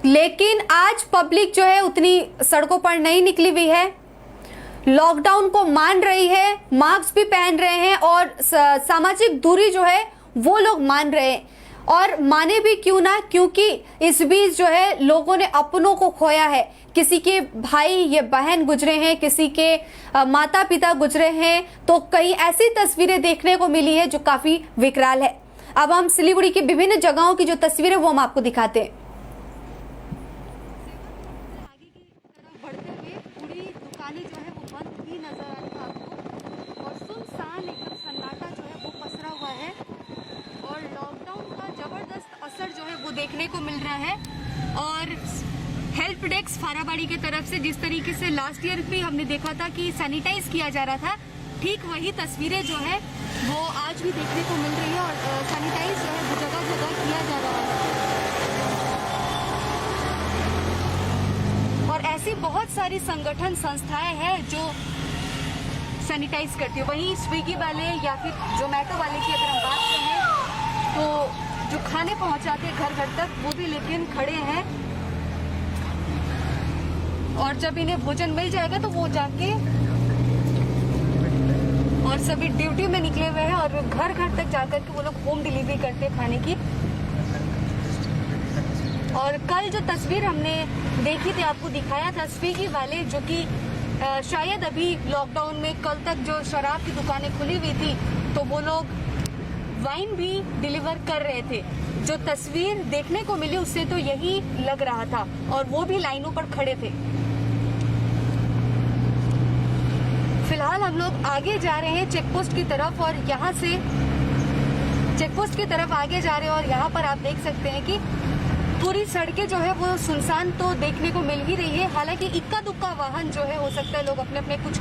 लेकिन आज पब्लिक जो है उतनी सड़कों पर नहीं निकली हुई है, लॉकडाउन को मान रही है, मास्क भी पहन रहे हैं और सामाजिक दूरी जो है वो लोग मान रहे हैं। और माने भी क्यों ना, क्योंकि इस बीच जो है लोगों ने अपनों को खोया है। किसी के भाई या बहन गुजरे हैं, किसी के माता पिता गुजरे हैं, तो कई ऐसी तस्वीरें देखने को मिली है जो काफी विकराल है। अब हम सिलीगुड़ी की विभिन्न जगहों की जो तस्वीरें वो हम आपको दिखाते हैं। आगे की तरफ बढ़ते हुए पूरी दुकानें जो है वो बंद ही नजर आ रही है आपको, और सुनसान एकदम सन्नाटा जो है वो पसरा हुआ है, और लॉकडाउन का जबरदस्त असर जो है वो देखने को मिल रहा है। और हेल्प डेस्क फाराबाड़ी की तरफ से जिस तरीके से लास्ट ईयर भी हमने देखा था कि सैनिटाइज किया जा रहा था, ठीक वही तस्वीरें जो है वो आज भी देखने को मिल रही है, और सैनिटाइज जो है वो जगह जगह किया जा रहा है। और ऐसी बहुत सारी संगठन संस्थाएं हैं जो सैनिटाइज करती है। वहीं स्विगी वाले या फिर जोमेटो वाले की अगर हम बात करें तो जो खाने पहुंचाते हैं घर घर तक, वो भी लेकिन खड़े हैं, और जब इन्हें भोजन मिल जाएगा तो वो जाके और सभी ड्यूटी में निकले हुए हैं और घर घर तक जाकर के वो लोग होम डिलीवरी करते हैं खाने की। और कल जो तस्वीर हमने देखी थी, आपको दिखाया था, स्विगी वाले जो कि शायद अभी लॉकडाउन में कल तक जो शराब की दुकानें खुली हुई थी, तो वो लोग वाइन भी डिलीवर कर रहे थे। जो तस्वीर देखने को मिली उससे तो यही लग रहा था, और वो भी लाइनों पर खड़े थे। फिलहाल हम लोग आगे जा रहे हैं चेकपोस्ट की तरफ, और यहाँ से चेकपोस्ट की तरफ आगे जा रहे हैं, और यहाँ पर आप देख सकते हैं कि पूरी सड़कें जो है वो सुनसान तो देखने को मिल ही रही है। हालांकि इक्का दुक्का वाहन जो है, हो सकता है लोग अपने अपने कुछ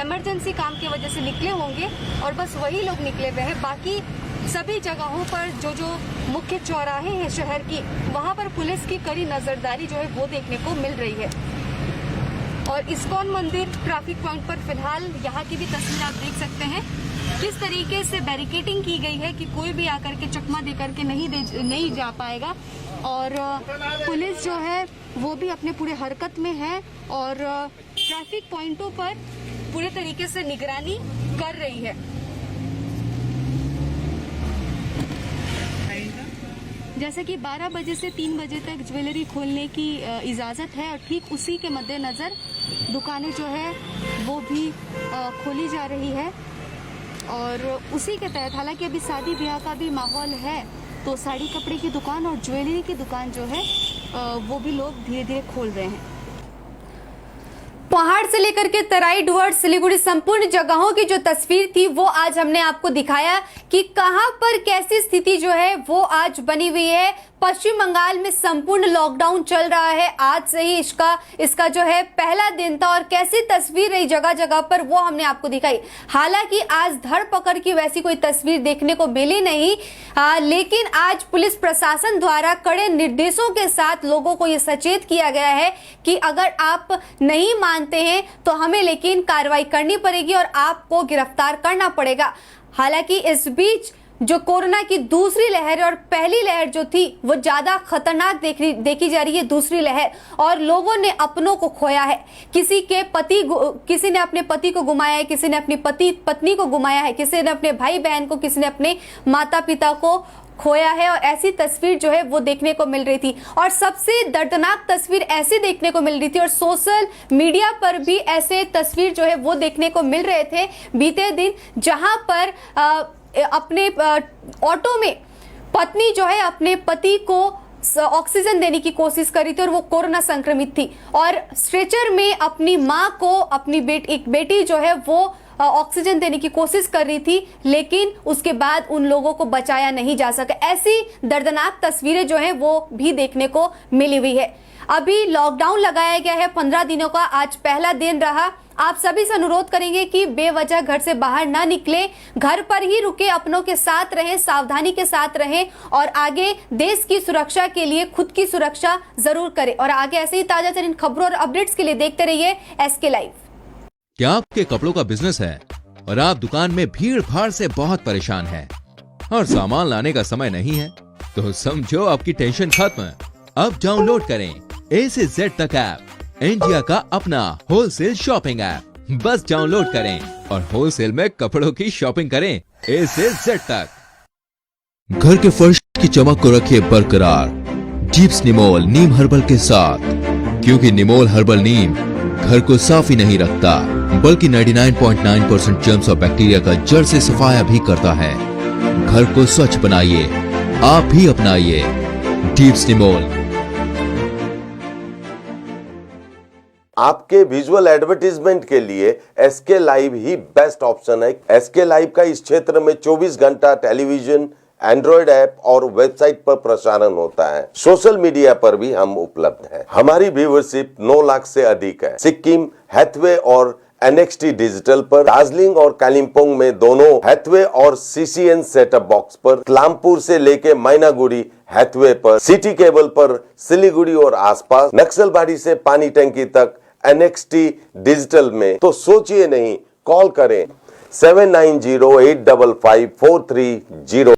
इमरजेंसी काम की वजह से निकले होंगे और बस वही लोग निकले हुए हैं। बाकी सभी जगहों पर जो मुख्य चौराहे हैं शहर की, वहाँ पर पुलिस की कड़ी नजरदारी जो है वो देखने को मिल रही है। और इस्कॉन मंदिर ट्रैफिक पॉइंट पर फिलहाल यहाँ की भी तस्वीर आप देख सकते हैं, किस तरीके से बैरिकेडिंग की गई है कि कोई भी आकर के चकमा दे करके नहीं जा पाएगा। और पुलिस जो है वो भी अपने पूरे हरकत में है और ट्रैफिक पॉइंटों पर पूरे तरीके से निगरानी कर रही है। जैसे कि 12 बजे से 3 बजे तक ज्वेलरी खोलने की इजाज़त है, और ठीक उसी के मद्देनज़र दुकानें जो है वो भी खोली जा रही है। और उसी के तहत, हालांकि अभी शादी ब्याह का भी माहौल है, तो साड़ी कपड़े की दुकान और ज्वेलरी की दुकान जो है वो भी लोग धीरे धीरे खोल रहे हैं। पहाड़ से लेकर के तराई डुवर्स सिलीगुड़ी संपूर्ण जगहों की जो तस्वीर थी वो आज हमने आपको दिखाया कि कहां पर कैसी स्थिति जो है वो आज बनी हुई है। पश्चिम बंगाल में संपूर्ण लॉकडाउन चल रहा है, आज से ही इसका जो है पहला दिन था, और कैसी तस्वीर रही जगह जगह पर वो हमने आपको दिखाई। हालांकि आज धर पकड़ की वैसी कोई तस्वीर देखने को मिली नहीं, लेकिन आज पुलिस प्रशासन द्वारा कड़े निर्देशों के साथ लोगों को ये सचेत किया गया है कि अगर आप नहीं मानते हैं तो हमें लेकिन कार्रवाई करनी पड़ेगी और आपको गिरफ्तार करना पड़ेगा। हालांकि इस बीच जो कोरोना की दूसरी लहर है, और पहली लहर जो थी वो ज्यादा खतरनाक देखी जा रही है, दूसरी लहर, और लोगों ने अपनों को खोया है। किसी ने अपने पति को गुमाया है, किसी ने अपनी पत्नी को गुमाया है, किसी ने अपने भाई बहन को, किसी ने अपने माता पिता को खोया है। और ऐसी तस्वीर जो है वो देखने को मिल रही थी, और सबसे दर्दनाक तस्वीर ऐसी देखने को मिल रही थी, और सोशल मीडिया पर भी ऐसे तस्वीर जो है वो देखने को मिल रहे थे बीते दिन, जहां पर अपने ऑटो में पत्नी जो है अपने पति को ऑक्सीजन देने की कोशिश कर रही थी, और वो कोरोना संक्रमित थी, और स्ट्रेचर में अपनी मां को, अपनी एक बेटी जो है वो ऑक्सीजन देने की कोशिश कर रही थी, लेकिन उसके बाद उन लोगों को बचाया नहीं जा सका। ऐसी दर्दनाक तस्वीरें जो हैं वो भी देखने को मिली हुई है। अभी लॉकडाउन लगाया गया है 15 दिनों का, आज पहला दिन रहा। आप सभी से अनुरोध करेंगे कि बेवजह घर से बाहर ना निकले, घर पर ही रुके, अपनों के साथ रहें, सावधानी के साथ रहें, और आगे देश की सुरक्षा के लिए खुद की सुरक्षा जरूर करें। और आगे ऐसे ही ताजा तरीन खबरों और अपडेट्स के लिए देखते रहिए SK लाइव। क्या आपके कपड़ों का बिजनेस है और आप दुकान में भीड़ भाड़ से बहुत परेशान हैं और सामान लाने का समय नहीं है? तो समझो आपकी टेंशन खत्म। अब डाउनलोड करें A से Z तक ऐप, इंडिया का अपना होलसेल शॉपिंग ऐप। बस डाउनलोड करें और होलसेल में कपड़ों की शॉपिंग करें A से Z तक। घर के फर्श की चमक को रखिए बरकरार डीप्स निमोल नीम हर्बल के साथ, क्योंकि निमोल हर्बल नीम घर को साफ ही नहीं रखता बल्कि 99.9% जर्म्स और बैक्टीरिया का जड़ से सफाया भी करता है। घर को स्वच्छ बनाइए, आप भी अपनाइए डीप्स निमोल। आपके विजुअल एडवर्टीजमेंट के लिए एसके लाइव ही बेस्ट ऑप्शन है। एसके लाइव का इस क्षेत्र में 24 घंटा टेलीविजन, एंड्रॉइड ऐप और वेबसाइट पर प्रसारण होता है। सोशल मीडिया पर भी हम उपलब्ध हैं। हमारी व्यूवरशिप 9 लाख से अधिक है। सिक्किम, हैथवे और NXT डिजिटल पर, दार्जिलिंग और कालिम्पोंग में दोनों हैथवे और CCN सेटअप बॉक्स पर, क्लामपुर से लेके मैनागुड़ी हैथवे पर, सिटी केबल पर सिलीगुड़ी और आसपास, नक्सलबाड़ी से पानी टंकी तक NXT डिजिटल में। तो सोचिए नहीं, कॉल करें 7908554303।